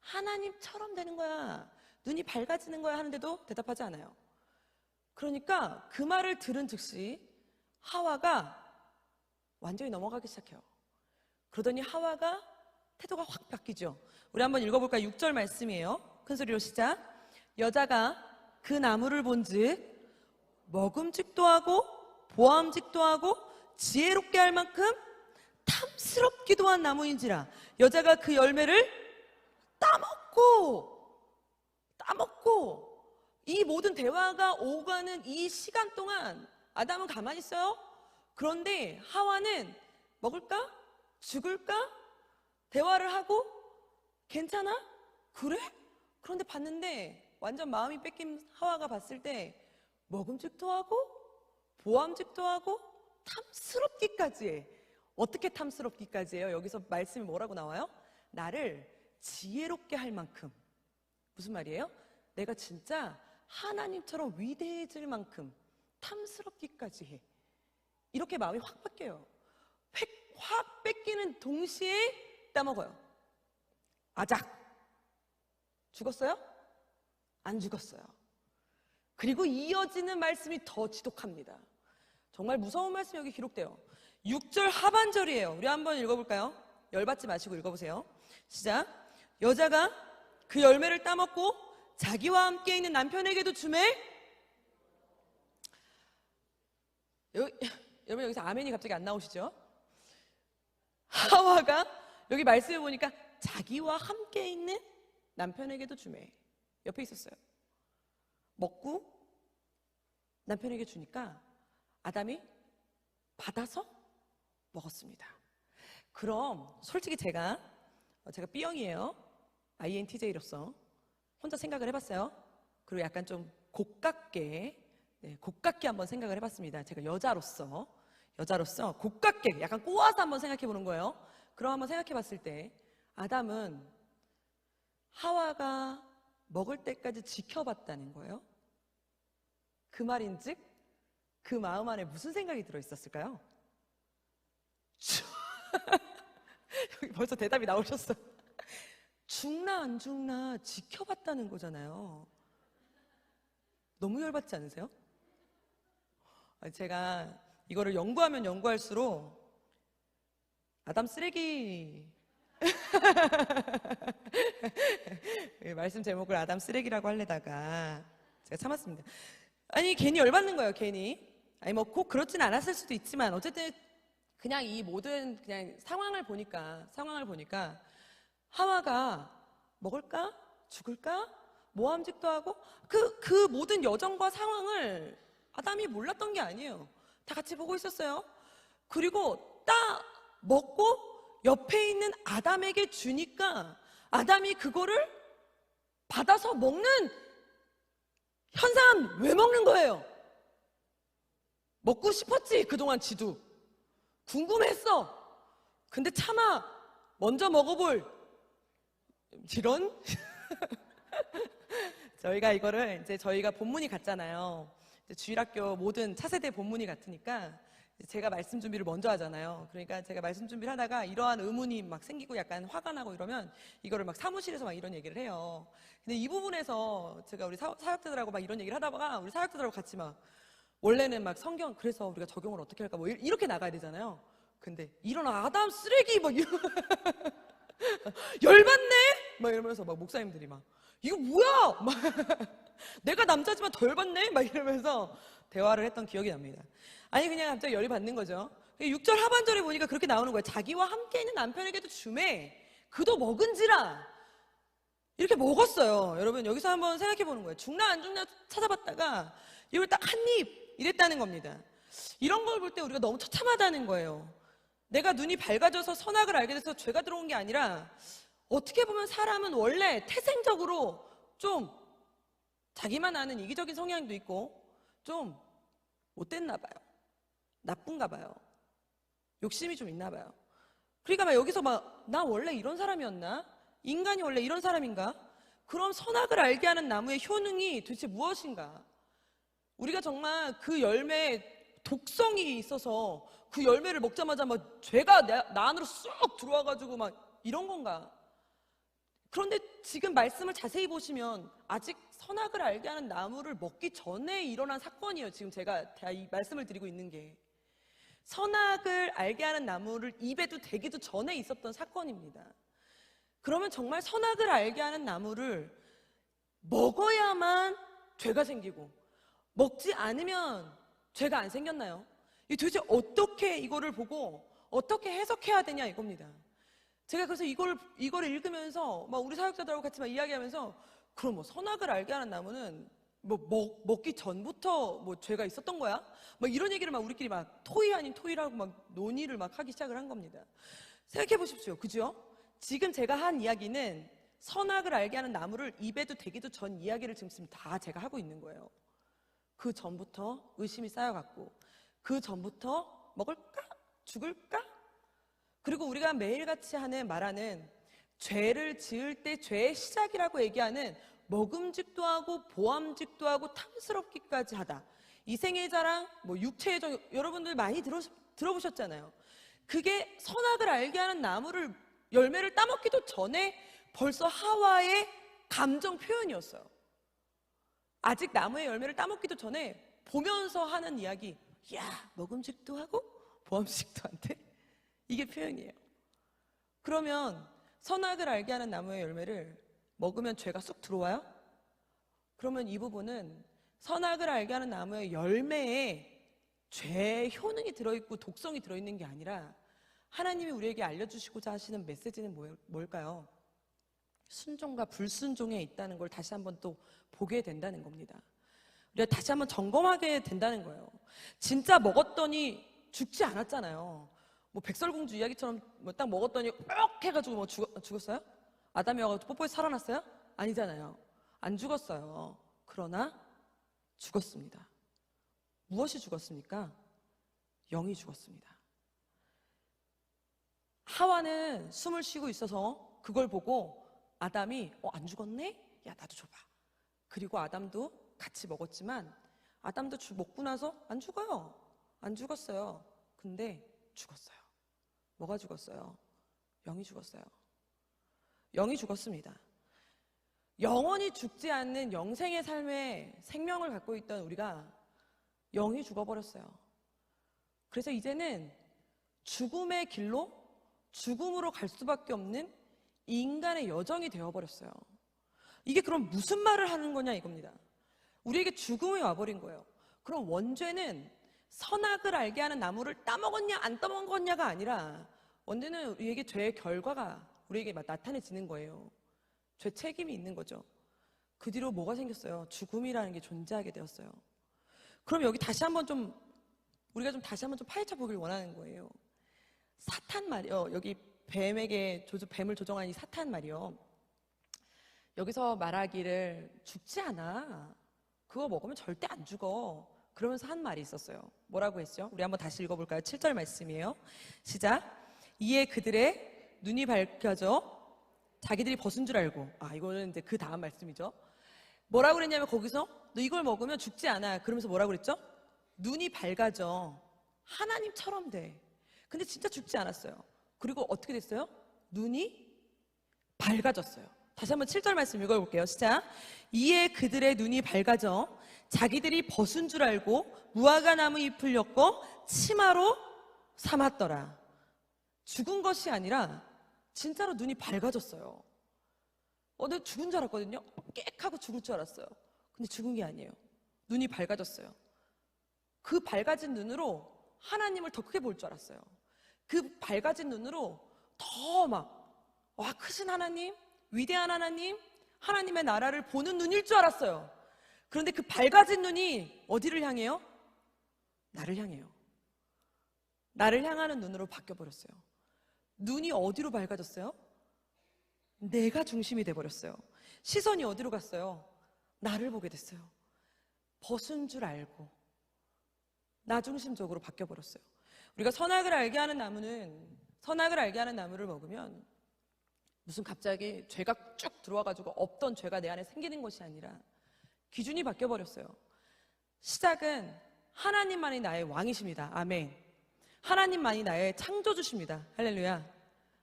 하나님처럼 되는 거야. 눈이 밝아지는 거야 하는데도 대답하지 않아요. 그러니까 그 말을 들은 즉시 하와가 완전히 넘어가기 시작해요. 그러더니 하와가 태도가 확 바뀌죠. 우리 한번 읽어볼까요? 6절 말씀이에요. 큰 소리로 시작. 여자가 그 나무를 본즉 먹음직도 하고 보암직도 하고 지혜롭게 할 만큼 탐스럽기도 한 나무인지라. 여자가 그 열매를 따먹고 이 모든 대화가 오가는 이 시간 동안 아담은 가만히 있어요. 그런데 하와는 먹을까? 죽을까? 대화를 하고 괜찮아? 그래? 그런데 봤는데 완전 마음이 뺏긴 하와가 봤을 때 먹음직도 하고 보암직도 하고 탐스럽기까지 해. 어떻게 탐스럽기까지 해요? 여기서 말씀이 뭐라고 나와요? 나를 지혜롭게 할 만큼. 무슨 말이에요? 내가 진짜 하나님처럼 위대해질 만큼 탐스럽기까지 해. 이렇게 마음이 확 바뀌어요. 확 뺏기는 동시에 따먹어요. 아작! 죽었어요? 안 죽었어요. 그리고 이어지는 말씀이 더 지독합니다. 정말 무서운 말씀이 여기 기록돼요. 6절 하반절이에요. 우리 한번 읽어볼까요? 열받지 마시고 읽어보세요. 시작. 여자가 그 열매를 따먹고 자기와 함께 있는 남편에게도 주매. 여러분 여기서 아멘이 갑자기 안 나오시죠? 하와가 여기 말씀을 보니까 자기와 함께 있는 남편에게도 주매. 옆에 있었어요. 먹고 남편에게 주니까 아담이 받아서 먹었습니다. 그럼 솔직히 제가 B형이에요. INTJ로서 혼자 생각을 해봤어요. 그리고 약간 좀 고깝게 한번 생각을 해봤습니다. 제가 여자로서 고깝게 약간 꼬아서 한번 생각해보는 거예요. 그럼 한번 생각해봤을 때 아담은 하와가 먹을 때까지 지켜봤다는 거예요. 그 말인즉 그 마음 안에 무슨 생각이 들어있었을까요? 여기 벌써 대답이 나오셨어. 죽나 안 죽나 지켜봤다는 거잖아요. 너무 열받지 않으세요? 제가 이거를 연구하면 연구할수록 아담 쓰레기 말씀 제목을 아담 쓰레기라고 하려다가 제가 참았습니다. 아니 괜히 열받는 거예요. 괜히. 아니 뭐 꼭 그렇진 않았을 수도 있지만 어쨌든 그냥 이 모든 그냥 상황을 보니까 하와가 먹을까 죽을까 모함직도 하고 그 모든 여정과 상황을 아담이 몰랐던 게 아니에요. 다 같이 보고 있었어요. 그리고 딱 먹고 옆에 있는 아담에게 주니까 아담이 그거를 받아서 먹는 현상은 왜 먹는 거예요? 먹고 싶었지. 그동안 지도 궁금했어. 근데 차마 먼저 먹어볼 이런 저희가 이거를 이제 저희가 본문이 같잖아요. 주일학교 모든 차세대 본문이 같으니까 제가 말씀 준비를 먼저 하잖아요. 그러니까 제가 말씀 준비를 하다가 이러한 의문이 막 생기고 약간 화가 나고 이러면 이거를 막 사무실에서 막 이런 얘기를 해요. 근데 이 부분에서 제가 우리 사역자들하고 막 이런 얘기를 하다가 우리 사역자들하고 같이 막 원래는 막 성경 그래서 우리가 적용을 어떻게 할까 뭐 이렇게 나가야 되잖아요. 근데 이런 아담 쓰레기 막 이런 열받네 막 이러면서 막 목사님들이 막 이거 뭐야 막 내가 남자지만 더 열받네 막 이러면서 대화를 했던 기억이 납니다. 아니 그냥 갑자기 열이 받는 거죠. 6절 하반절에 보니까 그렇게 나오는 거예요. 자기와 함께 있는 남편에게도 주매 그도 먹은지라 이렇게 먹었어요. 여러분 여기서 한번 생각해 보는 거예요. 죽나 안 죽나 찾아봤다가 이걸 딱 한 입 이랬다는 겁니다. 이런 걸 볼 때 우리가 너무 처참하다는 거예요. 내가 눈이 밝아져서 선악을 알게 돼서 죄가 들어온 게 아니라 어떻게 보면 사람은 원래 태생적으로 좀 자기만 아는 이기적인 성향도 있고 좀 못됐나 봐요. 나쁜가 봐요. 욕심이 좀 있나 봐요. 그러니까 막 여기서 막 나 원래 이런 사람이었나? 인간이 원래 이런 사람인가? 그럼 선악을 알게 하는 나무의 효능이 도대체 무엇인가? 우리가 정말 그 열매에 독성이 있어서 그 열매를 먹자마자 막 죄가 나 안으로 쏙 들어와가지고 막 이런 건가? 그런데 지금 말씀을 자세히 보시면 아직 선악을 알게 하는 나무를 먹기 전에 일어난 사건이에요. 지금 제가 이 말씀을 드리고 있는 게 선악을 알게 하는 나무를 입에도 대기도 전에 있었던 사건입니다. 그러면 정말 선악을 알게 하는 나무를 먹어야만 죄가 생기고 먹지 않으면 죄가 안 생겼나요? 도대체 어떻게 이거를 보고 어떻게 해석해야 되냐 이겁니다. 제가 그래서 이거를 읽으면서 막 우리 사역자들하고 같이 막 이야기하면서 그럼 뭐 선악을 알게 하는 나무는 뭐 먹기 전부터 뭐 죄가 있었던 거야? 막 이런 얘기를 막 우리끼리 막 토의 아닌 토의라고 막 논의를 막 하기 시작을 한 겁니다. 생각해 보십시오. 그죠? 지금 제가 한 이야기는 선악을 알게 하는 나무를 입에도 대기도 전 이야기를 지금 다 제가 하고 있는 거예요. 그 전부터 의심이 쌓여갔고, 그 전부터 먹을까? 죽을까? 그리고 우리가 매일같이 말하는 죄를 지을 때 죄의 시작이라고 얘기하는 먹음직도 하고 보암직도 하고 탐스럽기까지 하다. 이생의 자랑, 육체의 정, 여러분들 많이 들어보셨잖아요. 그게 선악을 알게 하는 나무를 열매를 따먹기도 전에 벌써 하와의 감정 표현이었어요. 아직 나무의 열매를 따먹기도 전에 보면서 하는 이야기, 야, 먹음직도 하고 보암직도 한데? 이게 표현이에요. 그러면 선악을 알게 하는 나무의 열매를 먹으면 죄가 쑥 들어와요? 그러면 이 부분은 선악을 알게 하는 나무의 열매에 죄의 효능이 들어있고 독성이 들어있는 게 아니라 하나님이 우리에게 알려주시고자 하시는 메시지는 뭘까요? 순종과 불순종에 있다는 걸 다시 한번 또 보게 된다는 겁니다. 우리가 다시 한번 점검하게 된다는 거예요. 진짜 먹었더니 죽지 않았잖아요. 백설공주 이야기처럼 딱 먹었더니 꼭 해가지고 죽었어요? 아담이 와가지고 뽀뽀해서 살아났어요? 아니잖아요. 안 죽었어요. 그러나 죽었습니다. 무엇이 죽었습니까? 영이 죽었습니다. 하와는 숨을 쉬고 있어서 그걸 보고 아담이 안 죽었네? 야, 나도 줘봐. 그리고 아담도 같이 먹었지만 아담도 먹고 나서 안 죽어요. 안 죽었어요. 근데 죽었어요. 뭐가 죽었어요? 영이 죽었어요. 영이 죽었습니다. 영원히 죽지 않는 영생의 삶의 생명을 갖고 있던 우리가 영이 죽어버렸어요. 그래서 이제는 죽음의 길로 죽음으로 갈 수밖에 없는 인간의 여정이 되어버렸어요. 이게 그럼 무슨 말을 하는 거냐 이겁니다. 우리에게 죽음이 와버린 거예요. 그럼 원죄는 선악을 알게 하는 나무를 따먹었냐 안 따먹었냐가 아니라 원죄는 우리에게 죄의 결과가 우리에게 나타내지는 거예요. 죄 책임이 있는 거죠. 그 뒤로 뭐가 생겼어요? 죽음이라는 게 존재하게 되었어요. 그럼 여기 다시 한번 우리가 다시 한번 파헤쳐 보길 원하는 거예요. 사탄 말이요. 여기 뱀을 조종한 이 사탄 말이요. 여기서 말하기를 죽지 않아. 그거 먹으면 절대 안 죽어. 그러면서 한 말이 있었어요. 뭐라고 했죠? 우리 한번 다시 읽어볼까요? 7절 말씀이에요. 시작. 이에 그들의 눈이 밝혀져 자기들이 벗은 줄 알고. 이거는 이제 그 다음 말씀이죠. 뭐라고 그랬냐면 거기서 너 이걸 먹으면 죽지 않아. 그러면서 뭐라고 그랬죠? 눈이 밝아져. 하나님처럼 돼. 근데 진짜 죽지 않았어요. 그리고 어떻게 됐어요? 눈이 밝아졌어요. 다시 한번 7절 말씀 읽어볼게요. 시작. 이에 그들의 눈이 밝아져 자기들이 벗은 줄 알고 무화과 나무 잎을 엮고 치마로 삼았더라. 죽은 것이 아니라 진짜로 눈이 밝아졌어요. 내가 죽은 줄 알았거든요. 깨끗하고 죽을 줄 알았어요. 근데 죽은 게 아니에요. 눈이 밝아졌어요. 그 밝아진 눈으로 하나님을 더 크게 볼 줄 알았어요. 그 밝아진 눈으로 더 크신 하나님, 위대한 하나님, 하나님의 나라를 보는 눈일 줄 알았어요. 그런데 그 밝아진 눈이 어디를 향해요? 나를 향해요. 나를 향하는 눈으로 바뀌어버렸어요. 눈이 어디로 밝아졌어요? 내가 중심이 돼버렸어요. 시선이 어디로 갔어요? 나를 보게 됐어요. 벗은 줄 알고 나 중심적으로 바뀌어버렸어요. 우리가 선악을 알게 하는 나무를 먹으면 무슨 갑자기 죄가 쭉 들어와가지고 없던 죄가 내 안에 생기는 것이 아니라 기준이 바뀌어버렸어요. 시작은 하나님만이 나의 왕이십니다. 아멘. 하나님만이 나의 창조주십니다. 할렐루야.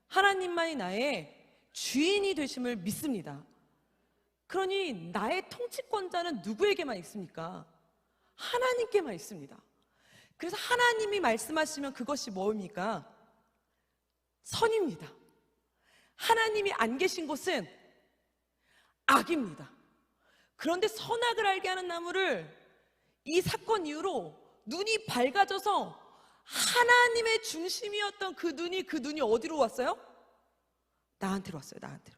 하나님만이 나의 주인이 되심을 믿습니다. 그러니 나의 통치권자는 누구에게만 있습니까? 하나님께만 있습니다. 그래서 하나님이 말씀하시면 그것이 뭡니까? 선입니다. 하나님이 안 계신 곳은 악입니다. 그런데 선악을 알게 하는 나무를 이 사건 이후로 눈이 밝아져서 하나님의 중심이었던 그 눈이 어디로 왔어요? 나한테로 왔어요. 나한테로.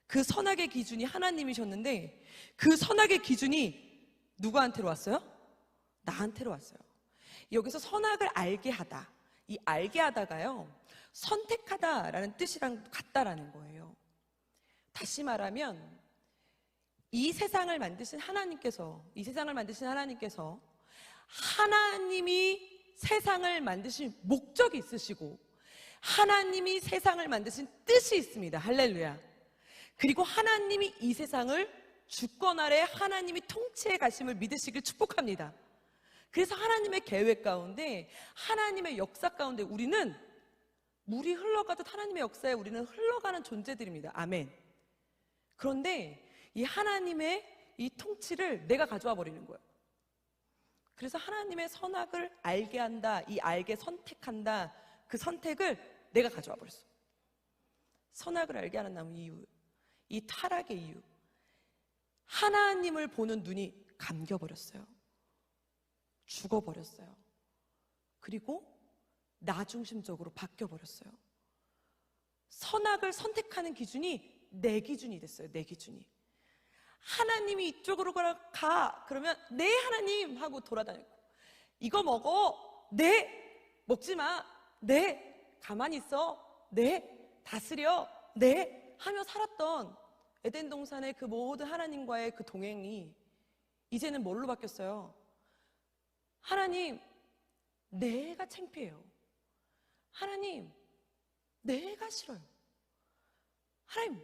그 선악의 기준이 하나님이셨는데 그 선악의 기준이 누구한테로 왔어요? 나한테로 왔어요. 여기서 선악을 알게 하다, 이 알게 하다가요 선택하다라는 뜻이랑 같다라는 거예요. 다시 말하면 이 세상을 만드신 하나님께서 하나님이 세상을 만드신 목적이 있으시고 하나님이 세상을 만드신 뜻이 있습니다. 할렐루야. 그리고 하나님이 이 세상을 주권 아래 하나님이 통치해 가심을 믿으시길 축복합니다. 그래서 하나님의 계획 가운데, 하나님의 역사 가운데 우리는 물이 흘러가듯 하나님의 역사에 우리는 흘러가는 존재들입니다. 아멘. 그런데 이 하나님의 이 통치를 내가 가져와 버리는 거예요. 그래서 하나님의 선악을 알게 한다, 이 알게 선택한다, 그 선택을 내가 가져와 버렸어. 선악을 알게 하는 이유, 이 타락의 이유, 하나님을 보는 눈이 감겨버렸어요. 죽어버렸어요. 그리고 나 중심적으로 바뀌어버렸어요. 선악을 선택하는 기준이 내 기준이 됐어요. 내 기준이. 하나님이 이쪽으로 가 그러면 네 하나님 하고 돌아다니고, 이거 먹어, 네 먹지 마, 네 가만히 있어, 네 다스려, 네 하며 살았던 에덴 동산의 그 모든 하나님과의 그 동행이 이제는 뭘로 바뀌었어요? 하나님, 내가 창피해요. 하나님, 내가 싫어요. 하나님,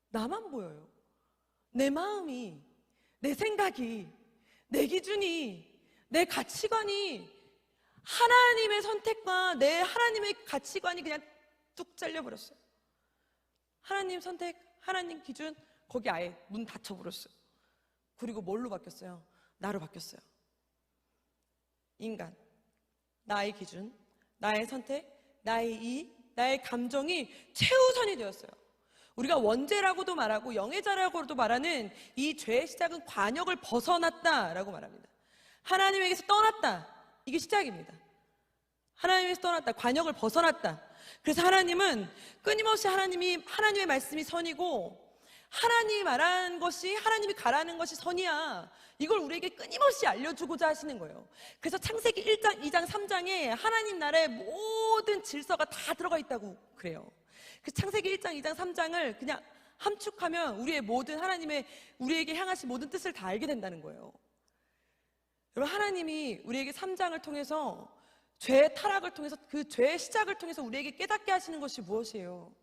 나만 보여요. 내 마음이, 내 생각이, 내 기준이, 내 가치관이, 하나님의 선택과 내 하나님의 가치관이 그냥 뚝 잘려버렸어요. 하나님 선택, 하나님 기준, 거기 아예 문 닫혀버렸어요. 그리고 뭘로 바뀌었어요? 나로 바뀌었어요. 인간, 나의 기준, 나의 선택, 나의 이익, 나의 감정이 최우선이 되었어요. 우리가 원죄라고도 말하고 영예자라고도 말하는 이 죄의 시작은 관역을 벗어났다라고 말합니다. 하나님에게서 떠났다, 이게 시작입니다. 하나님에게서 떠났다, 관역을 벗어났다. 그래서 하나님은 끊임없이 하나님의 말씀이 선이고, 하나님이 말하는 것이, 하나님이 가라는 것이 선이야, 이걸 우리에게 끊임없이 알려주고자 하시는 거예요. 그래서 창세기 1장, 2장, 3장에 하나님 나라의 모든 질서가 다 들어가 있다고 그래요. 그 창세기 1장, 2장, 3장을 그냥 함축하면 우리의 모든 하나님의 우리에게 향하신 모든 뜻을 다 알게 된다는 거예요. 여러분, 하나님이 우리에게 3장을 통해서 죄의 타락을 통해서, 그 죄의 시작을 통해서 우리에게 깨닫게 하시는 것이 무엇이에요?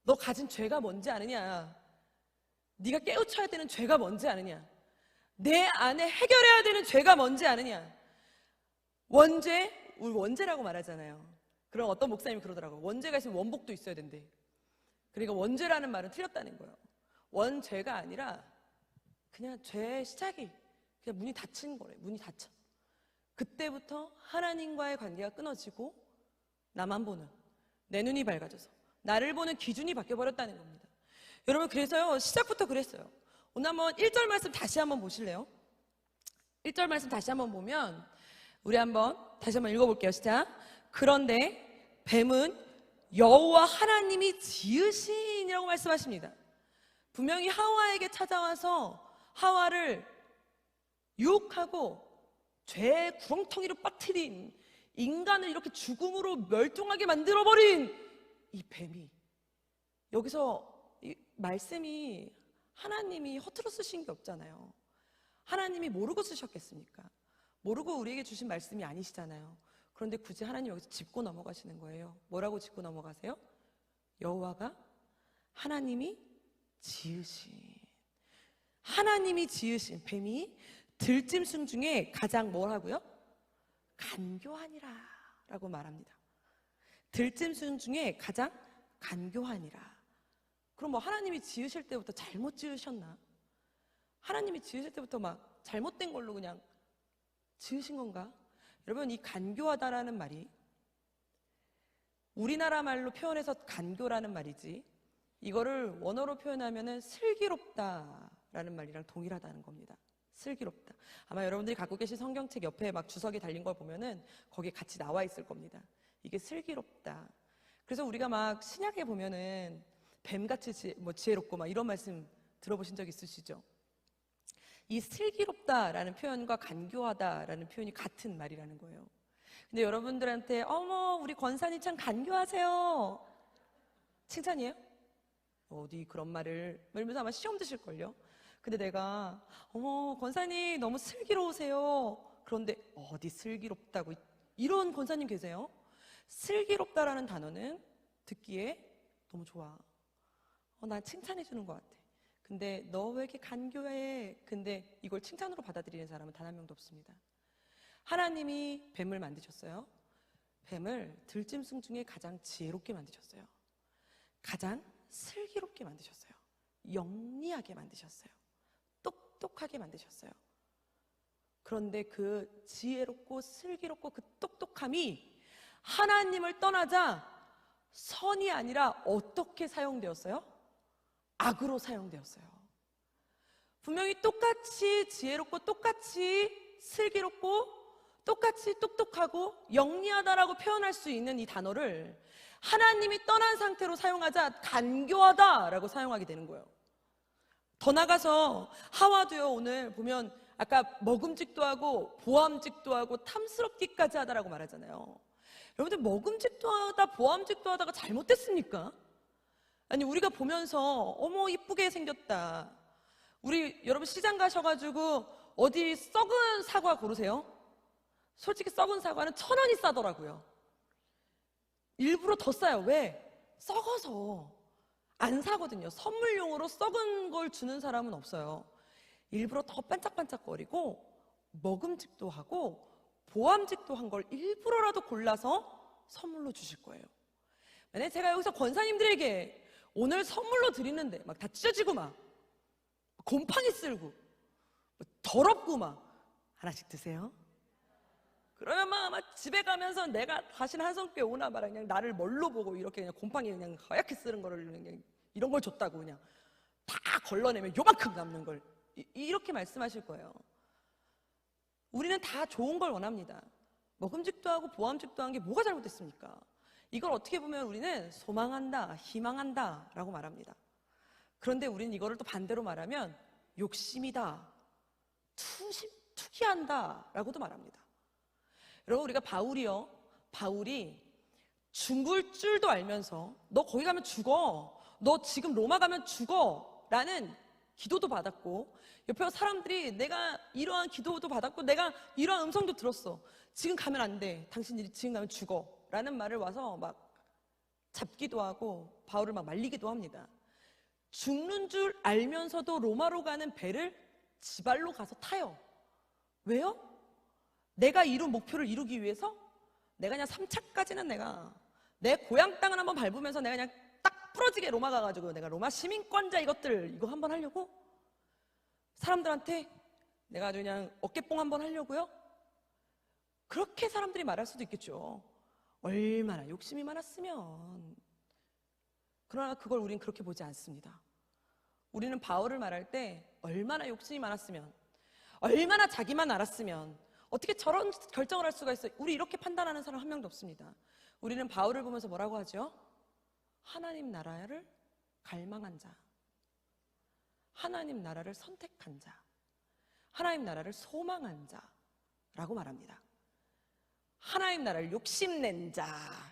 너 가진 죄가 뭔지 아느냐? 네가 깨우쳐야 되는 죄가 뭔지 아느냐? 내 안에 해결해야 되는 죄가 뭔지 아느냐? 원죄, 우리 원죄라고 말하잖아요. 그럼 어떤 목사님이 그러더라고요. 원죄가 있으면 원복도 있어야 된대. 그러니까 원죄라는 말은 틀렸다는 거예요. 원죄가 아니라 그냥 죄의 시작이 그냥 문이 닫힌 거래. 문이 닫혀. 그때부터 하나님과의 관계가 끊어지고 나만 보는, 내 눈이 밝아져서 나를 보는 기준이 바뀌어버렸다는 겁니다. 여러분, 그래서요, 시작부터 그랬어요. 오늘 한번 1절 말씀 다시 한번 보실래요? 1절 말씀 다시 한번 보면 우리 다시 한번 읽어볼게요. 시작. 그런데 뱀은 여호와 하나님이 지으신이라고 말씀하십니다. 분명히 하와에게 찾아와서 하와를 유혹하고 죄의 구렁텅이로 빠뜨린, 인간을 이렇게 죽음으로 멸종하게 만들어버린 이 뱀이, 여기서 이 말씀이 하나님이 허투루 쓰신 게 없잖아요. 하나님이 모르고 쓰셨겠습니까? 모르고 우리에게 주신 말씀이 아니시잖아요. 그런데 굳이 하나님 여기서 짚고 넘어가시는 거예요. 뭐라고 짚고 넘어가세요? 여호와가 하나님이 지으신 뱀이 들짐승 중에 가장 뭐라고요? 간교하니라 라고 말합니다. 들짐승 중에 가장 간교하니라. 그럼 뭐 하나님이 지으실 때부터 잘못 지으셨나? 하나님이 지으실 때부터 막 잘못된 걸로 그냥 지으신 건가? 여러분, 이 간교하다라는 말이 우리나라 말로 표현해서 간교라는 말이지, 이거를 원어로 표현하면은 슬기롭다라는 말이랑 동일하다는 겁니다. 슬기롭다. 아마 여러분들이 갖고 계신 성경책 옆에 막 주석이 달린 걸 보면은 거기에 같이 나와 있을 겁니다. 이게 슬기롭다. 그래서 우리가 막 신약에 보면은 뱀같이 지혜롭고 막 이런 말씀 들어보신 적 있으시죠? 이 슬기롭다라는 표현과 간교하다라는 표현이 같은 말이라는 거예요. 근데 여러분들한테 어머 우리 권사님 참 간교하세요, 칭찬이에요? 어디 그런 말을 이러면서 아마 시험 드실걸요. 근데 내가 어머 권사님 너무 슬기로우세요. 그런데 어디 슬기롭다고 이런 권사님 계세요? 슬기롭다라는 단어는 듣기에 너무 좋아. 난 칭찬해 주는 것 같아. 근데 너 왜 이렇게 간교해? 근데 이걸 칭찬으로 받아들이는 사람은 단 한 명도 없습니다. 하나님이 뱀을 만드셨어요. 뱀을 들짐승 중에 가장 지혜롭게 만드셨어요. 가장 슬기롭게 만드셨어요. 영리하게 만드셨어요. 똑똑하게 만드셨어요. 그런데 그 지혜롭고 슬기롭고 그 똑똑함이 하나님을 떠나자 선이 아니라 어떻게 사용되었어요? 악으로 사용되었어요. 분명히 똑같이 지혜롭고 똑같이 슬기롭고 똑같이 똑똑하고 영리하다라고 표현할 수 있는 이 단어를 하나님이 떠난 상태로 사용하자 간교하다라고 사용하게 되는 거예요. 더 나가서 하와도요, 오늘 보면 아까 먹음직도 하고 보암직도 하고 탐스럽기까지 하다라고 말하잖아요. 여러분들 먹음직도 하다 보암직도 하다가 잘못됐습니까? 아니 우리가 보면서 어머 이쁘게 생겼다. 우리 여러분 시장 가셔가지고 어디 썩은 사과 고르세요? 솔직히 썩은 사과는 1,000원이 싸더라고요. 일부러 더 싸요. 왜? 썩어서 안 사거든요. 선물용으로 썩은 걸 주는 사람은 없어요. 일부러 더 반짝반짝거리고 먹음직도 하고 보암직도 한 걸 일부러라도 골라서 선물로 주실 거예요. 만약에 제가 여기서 권사님들에게 오늘 선물로 드리는데 막 다 찢어지고 막 곰팡이 쓸고 더럽고 막 하나씩 드세요. 그러면 막 집에 가면서 내가 다시는 한성교회 오나 말아 그냥 나를 뭘로 보고 이렇게 그냥 곰팡이 그냥 하얗게 쓰는 거를 그냥 이런 걸 줬다고 그냥 다 걸러내면 요만큼 남는 걸 이렇게 말씀하실 거예요. 우리는 다 좋은 걸 원합니다. 먹음직도 하고 보암직도 한 게 뭐가 잘못됐습니까? 이걸 어떻게 보면 우리는 소망한다, 희망한다 라고 말합니다. 그런데 우리는 이거를 또 반대로 말하면 욕심이다, 투기한다 라고도 말합니다. 여러분 우리가 바울이 죽을 줄도 알면서 너 거기 가면 죽어, 너 지금 로마 가면 죽어 라는 기도도 받았고 옆에 사람들이 내가 이러한 기도도 받았고 내가 이러한 음성도 들었어, 지금 가면 안 돼, 당신들이 지금 가면 죽어 라는 말을 와서 막 잡기도 하고 바울을 막 말리기도 합니다. 죽는 줄 알면서도 로마로 가는 배를 지발로 가서 타요. 왜요? 내가 이룬 목표를 이루기 위해서 내가 그냥 3차까지는 내가 내 고향 땅을 한번 밟으면서 내가 그냥 딱 부러지게 로마 가가지고 내가 로마 시민권자 이거 한번 하려고 사람들한테 내가 아주 그냥 어깨뽕 한번 하려고요? 그렇게 사람들이 말할 수도 있겠죠. 얼마나 욕심이 많았으면. 그러나 그걸 우리는 그렇게 보지 않습니다. 우리는 바울을 말할 때 얼마나 욕심이 많았으면, 얼마나 자기만 알았으면 어떻게 저런 결정을 할 수가 있어요? 우리 이렇게 판단하는 사람 한 명도 없습니다. 우리는 바울을 보면서 뭐라고 하죠? 하나님 나라를 갈망한 자, 하나님 나라를 선택한 자, 하나님 나라를 소망한 자라고 말합니다. 하나님 나라를 욕심낸 자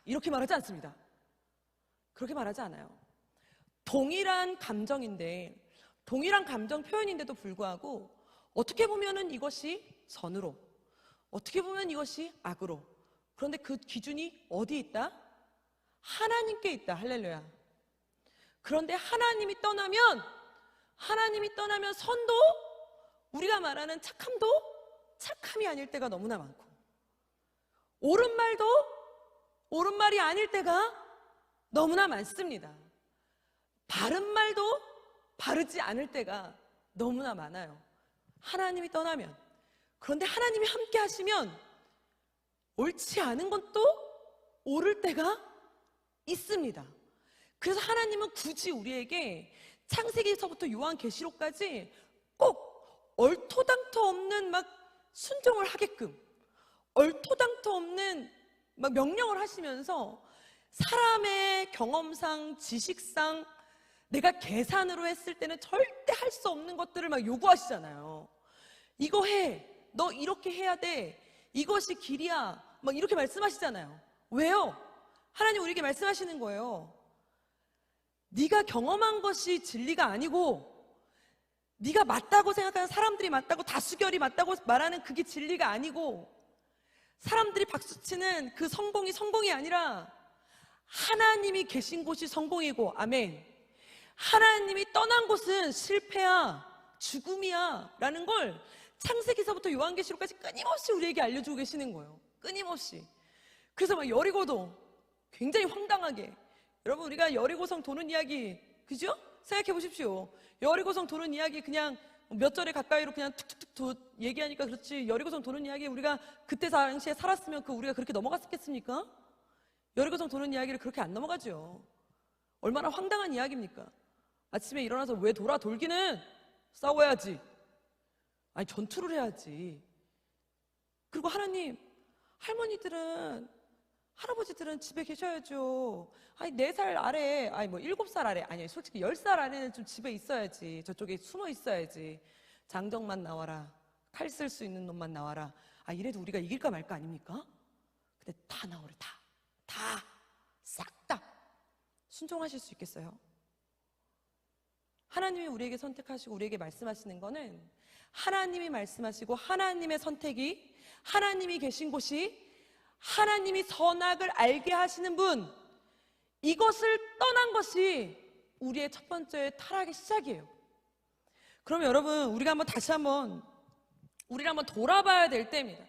이렇게 말하지 않습니다. 그렇게 말하지 않아요. 동일한 감정인데, 동일한 감정 표현인데도 불구하고 어떻게 보면은 이것이 선으로, 어떻게 보면 이것이 악으로, 그런데 그 기준이 어디 있다? 하나님께 있다. 할렐루야. 그런데 하나님이 떠나면 선도, 우리가 말하는 착함도 착함이 아닐 때가 너무나 많고, 옳은 말도 옳은 말이 아닐 때가 너무나 많습니다. 바른 말도 바르지 않을 때가 너무나 많아요. 하나님이 떠나면. 그런데 하나님이 함께 하시면 옳지 않은 건 또 옳을 때가 있습니다. 그래서 하나님은 굳이 우리에게 창세기서부터 요한계시록까지 꼭 얼토당토 없는 막 순종을 하게끔, 얼토당토 없는 막 명령을 하시면서 사람의 경험상, 지식상 내가 계산으로 했을 때는 절대 할 수 없는 것들을 막 요구하시잖아요. 이거 해, 너 이렇게 해야 돼, 이것이 길이야, 막 이렇게 말씀하시잖아요. 왜요? 하나님 우리에게 말씀하시는 거예요. 네가 경험한 것이 진리가 아니고 네가 맞다고 생각하는 사람들이 맞다고 다수결이 맞다고 말하는 그게 진리가 아니고 사람들이 박수치는 그 성공이 성공이 아니라 하나님이 계신 곳이 성공이고 아멘. 하나님이 떠난 곳은 실패야 죽음이야 라는 걸 창세기서부터 요한계시록까지 끊임없이 우리에게 알려주고 계시는 거예요. 끊임없이. 그래서 막 여리고도 굉장히 황당하게 여러분 우리가 여리고성 도는 이야기 그죠? 생각해 보십시오. 여리고성 도는 이야기 그냥 몇 절에 가까이로 그냥 툭툭툭 얘기하니까 그렇지 여리고성 도는 이야기 우리가 그때 당시에 살았으면 우리가 그렇게 넘어갔겠습니까? 여리고성 도는 이야기를 그렇게 안 넘어가죠. 얼마나 황당한 이야기입니까? 아침에 일어나서 왜 돌기는 싸워야지. 아니 전투를 해야지. 그리고 하나님 할머니들은 할아버지들은 집에 계셔야죠. 아니 4살 아래 아니 뭐 7살 아래 아니 솔직히 10살 아래는 좀 집에 있어야지. 저쪽에 숨어 있어야지. 장정만 나와라. 칼 쓸 수 있는 놈만 나와라. 아 이래도 우리가 이길까 말까 아닙니까? 근데 다 나오래 다 싹 다 순종하실 수 있겠어요? 하나님이 우리에게 선택하시고 우리에게 말씀하시는 거는 하나님이 말씀하시고 하나님의 선택이 하나님이 계신 곳이 하나님이 선악을 알게 하시는 분 이것을 떠난 것이 우리의 첫 번째 타락의 시작이에요. 그러면 여러분 우리가 한번 돌아봐야 될 때입니다.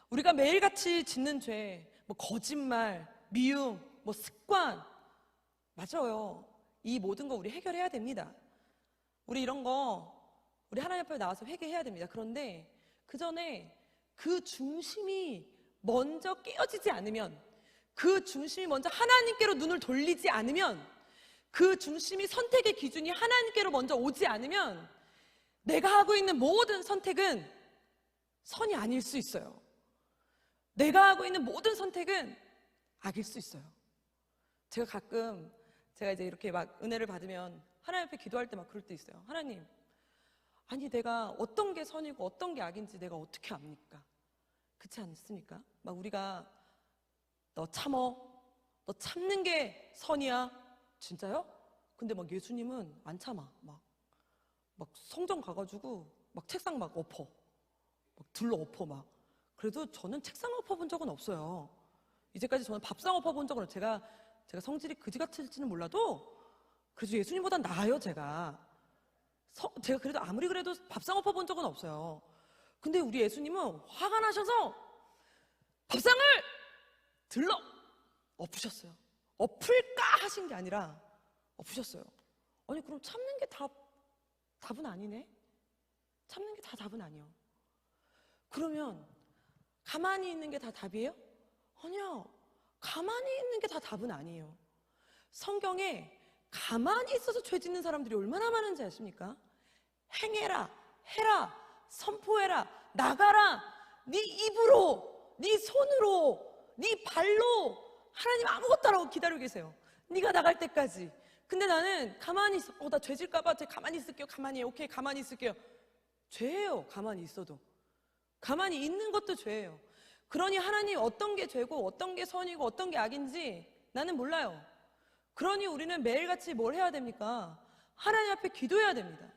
우리가 매일같이 짓는 죄, 뭐 거짓말, 미움, 뭐 습관 맞아요. 이 모든 거 우리 해결해야 됩니다. 우리 이런 거 우리 하나님 앞에 나와서 회개해야 됩니다. 그런데 그 전에 그 중심이 먼저 깨어지지 않으면 그 중심이 먼저 하나님께로 눈을 돌리지 않으면 그 중심이 선택의 기준이 하나님께로 먼저 오지 않으면 내가 하고 있는 모든 선택은 선이 아닐 수 있어요. 내가 하고 있는 모든 선택은 악일 수 있어요. 제가 이제 이렇게 막 은혜를 받으면 하나님 앞에 기도할 때 막 그럴 때 있어요. 하나님, 아니 내가 어떤 게 선이고 어떤 게 악인지 내가 어떻게 압니까? 그렇지 않습니까? 막 우리가 너 참어, 너 참는 게 선이야. 진짜요? 근데 막 예수님은 안 참아. 막 성전 가가지고 막 책상 막 엎어, 막 들러 엎어 막. 그래도 저는 책상 엎어본 적은 없어요. 이제까지 저는 밥상 엎어본 적은 제가 성질이 그지 같을지는 몰라도 그래도 예수님보단 나아요. 제가 그래도 아무리 그래도 밥상 엎어본 적은 없어요. 근데 우리 예수님은 화가 나셔서 밥상을 들러 엎으셨어요. 엎을까 하신 게 아니라 엎으셨어요. 아니 그럼 참는 게 답은 아니네? 참는 게 다 답은 아니요. 그러면 가만히 있는 게 다 답이에요? 아니요. 가만히 있는 게 다 답은 아니에요. 성경에 가만히 있어서 죄 짓는 사람들이 얼마나 많은지 아십니까? 행해라, 해라, 선포해라, 나가라, 네 입으로, 네 손으로, 네 발로 하나님 아무것도 안 하고 기다리고 계세요. 네가 나갈 때까지. 근데 나는 가만히 있어. 나 죄 질까 봐 가만히 있을게요. 가만히 해요. 오케이, 가만히 있을게요. 죄예요. 가만히 있어도. 가만히 있는 것도 죄예요. 그러니 하나님 어떤 게 죄고 어떤 게 선이고 어떤 게 악인지 나는 몰라요. 그러니 우리는 매일같이 뭘 해야 됩니까? 하나님 앞에 기도해야 됩니다.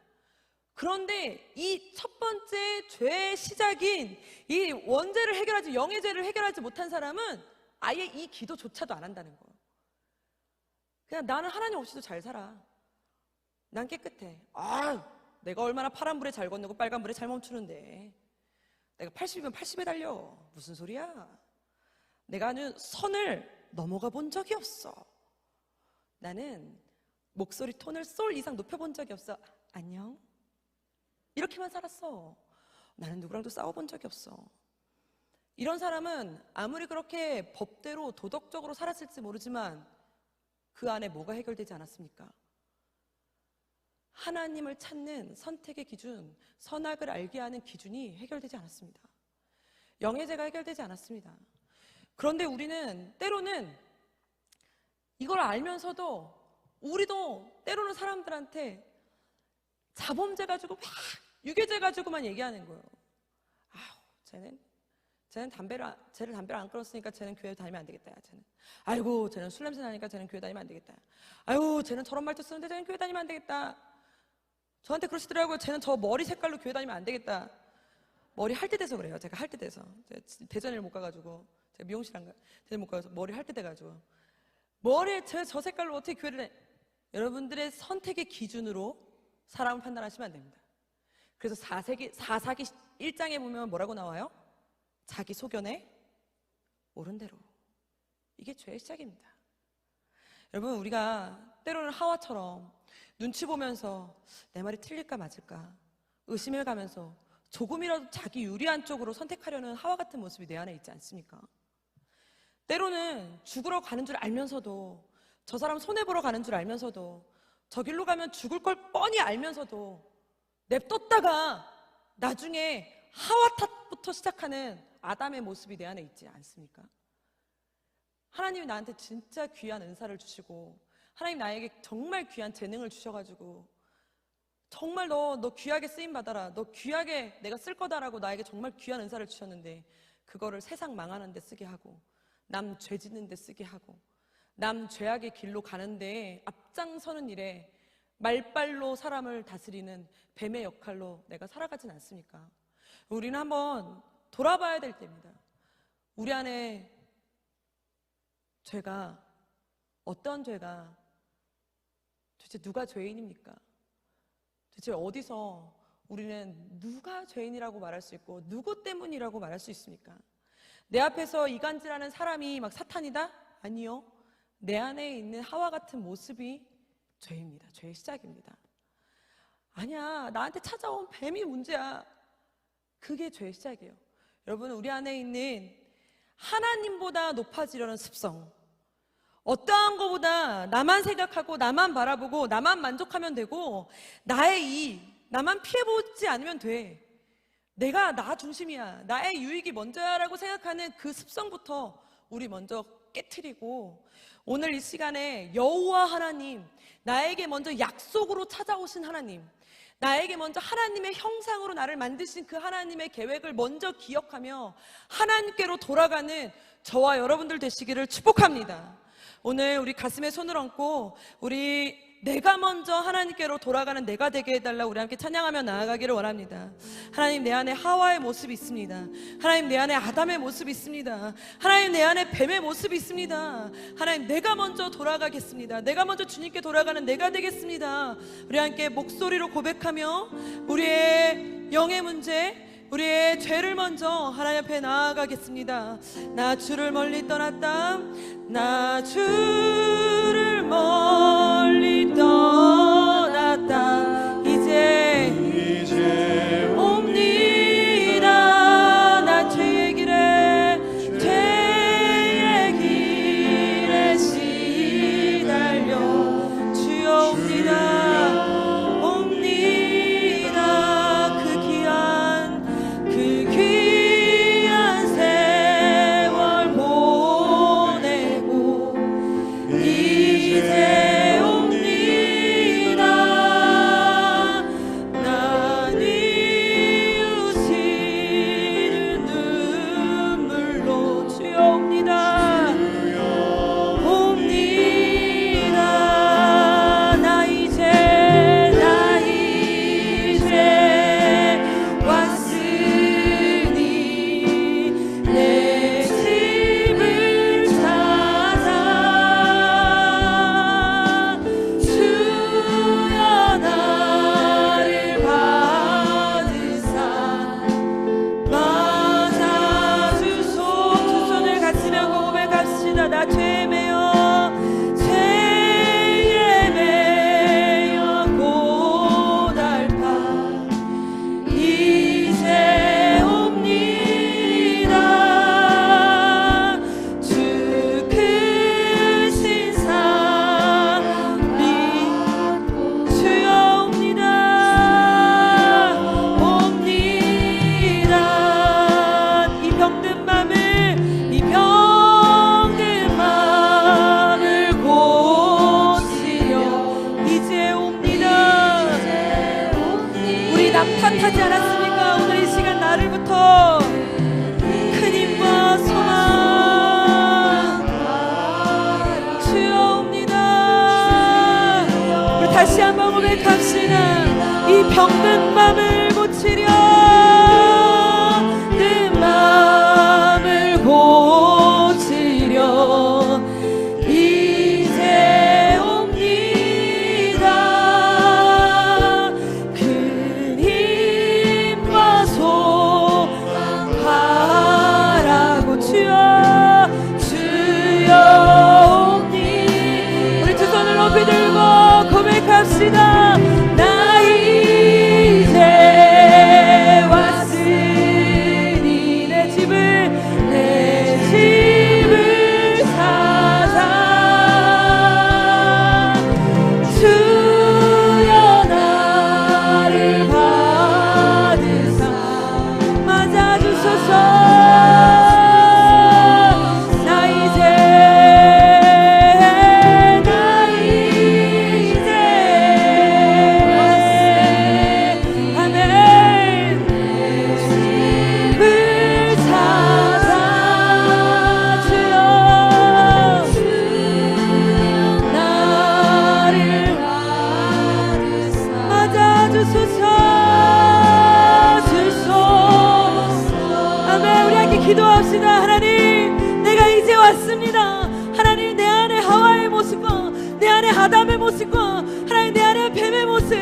그런데 이 첫 번째 죄의 시작인 이 원죄를 해결하지 영의 죄를 해결하지 못한 사람은 아예 이 기도조차도 안 한다는 거예요. 그냥 나는 하나님 없이도 잘 살아. 난 깨끗해. 내가 얼마나 파란불에 잘 건너고 빨간불에 잘 멈추는데 내가 80이면 80에 달려. 무슨 소리야? 내가 선을 넘어가 본 적이 없어. 나는 목소리 톤을 솔 이상 높여본 적이 없어. 안녕? 이렇게만 살았어. 나는 누구랑도 싸워본 적이 없어. 이런 사람은 아무리 그렇게 법대로 도덕적으로 살았을지 모르지만 그 안에 뭐가 해결되지 않았습니까? 하나님을 찾는 선택의 기준, 선악을 알게 하는 기준이 해결되지 않았습니다. 영예제가 해결되지 않았습니다. 그런데 우리는 때로는 이걸 알면서도 우리도 때로는 사람들한테 자범죄 가지고 막 유괴죄 가지고만 얘기하는 거예요. 쟤는 쟤는 담배를 안 끊었으니까 쟤는 교회 다니면 안 되겠다. 쟤는. 아이고, 쟤는 술 냄새 나니까 쟤는 교회 다니면 안 되겠다. 아이고, 쟤는 저런 말도 쓰는데 쟤는 교회 다니면 안 되겠다. 저한테 그러시더라고요. 쟤는 저 머리 색깔로 교회 다니면 안 되겠다. 머리 할 때 돼서 그래요. 제가 할 때 돼서. 제가 대전을 못 가가지고, 제가 미용실 안 가, 대전 못 가서 머리 할 때 돼가지고. 머리에 저 색깔로 어떻게 교회를 여러분들의 선택의 기준으로 사람을 판단하시면 안 됩니다. 그래서 4사기 1장에 보면 뭐라고 나와요? 자기 소견에 옳은 대로. 이게 죄의 시작입니다. 여러분, 우리가 때로는 하와처럼 눈치 보면서 내 말이 틀릴까 맞을까 의심해 가면서 조금이라도 자기 유리한 쪽으로 선택하려는 하와 같은 모습이 내 안에 있지 않습니까? 때로는 죽으러 가는 줄 알면서도, 저 사람 손해보러 가는 줄 알면서도, 저 길로 가면 죽을 걸 뻔히 알면서도 냅뒀다가 나중에 하와 탓부터 시작하는 아담의 모습이 내 안에 있지 않습니까? 하나님이 나한테 진짜 귀한 은사를 주시고, 하나님 나에게 정말 귀한 재능을 주셔가지고, 정말 너 귀하게 쓰임받아라, 너 귀하게 내가 쓸 거다라고 나에게 정말 귀한 은사를 주셨는데, 그거를 세상 망하는 데 쓰게 하고, 남 죄 짓는 데 쓰게 하고, 남 죄악의 길로 가는데 앞장서는 일에 말빨로 사람을 다스리는 뱀의 역할로 내가 살아가진 않습니까? 우리는 한번 돌아봐야 될 때입니다. 우리 안에 죄가, 어떤 죄가, 도대체 누가 죄인입니까? 도대체 어디서 우리는 누가 죄인이라고 말할 수 있고 누구 때문이라고 말할 수 있습니까? 내 앞에서 이간질하는 사람이 막 사탄이다? 아니요. 내 안에 있는 하와 같은 모습이 죄입니다. 죄의 시작입니다. 아니야, 나한테 찾아온 뱀이 문제야. 그게 죄의 시작이에요. 여러분, 우리 안에 있는 하나님보다 높아지려는 습성, 어떠한 것보다 나만 생각하고 나만 바라보고 나만 만족하면 되고, 나만 피해보지 않으면 돼, 내가 나 중심이야, 나의 유익이 먼저야 라고 생각하는 그 습성부터 우리 먼저 깨트리고, 오늘 이 시간에 여호와 하나님, 나에게 먼저 약속으로 찾아오신 하나님, 나에게 먼저 하나님의 형상으로 나를 만드신 그 하나님의 계획을 먼저 기억하며 하나님께로 돌아가는 저와 여러분들 되시기를 축복합니다. 오늘 우리 가슴에 손을 얹고 내가 먼저 하나님께로 돌아가는 내가 되게 해달라 우리 함께 찬양하며 나아가기를 원합니다. 하나님, 내 안에 하와의 모습이 있습니다. 하나님, 내 안에 아담의 모습이 있습니다. 하나님, 내 안에 뱀의 모습이 있습니다. 하나님, 내가 먼저 돌아가겠습니다. 내가 먼저 주님께 돌아가는 내가 되겠습니다. 우리 함께 목소리로 고백하며 우리의 영의 문제, 우리의 죄를 먼저 하나님 앞에 나아가겠습니다. 나 주를 멀리 떠났다. 나 주를 멀리 떠났다. 이제 옵니다. 나 죄의 길에 시달려 주여 옵니다. 이제 옵니다. 병든 맘을 고치려 내 맘을 고치려 이제 옵니다. 큰 힘과 소망 바라고 주여 주여 옵니. 우리 두 손을 높이 들고 고백합시다. 나 이제 왔으니 내 집을 찾아 주여 나를 받으사 맞아주소서. 나 이제 아멘. 집을 찾아 주여 나를 맞아주소서. 주소서. 아멘. 우리 함께 기도합시다. 하나님, 내가 이제 왔습니다. 하나님, 내 안에 하와의 모습과 내 안에 아담의 모습과 하나님 내 안에 뱀의 모습,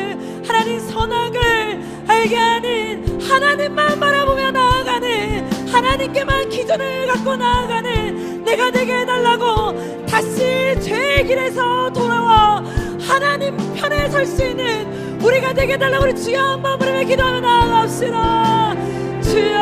하나님 선악을 알게 하는 하나님만 바라보며 나아가는, 하나님께만 기준을 갖고 나아가는 내가 되게 해달라고, 다시 죄의 길에서 돌아와 하나님 편에 설 수 있는 우리가 되게 해달라고 우리 주여 한번 부르며 기도하며 나아갑시다. 주여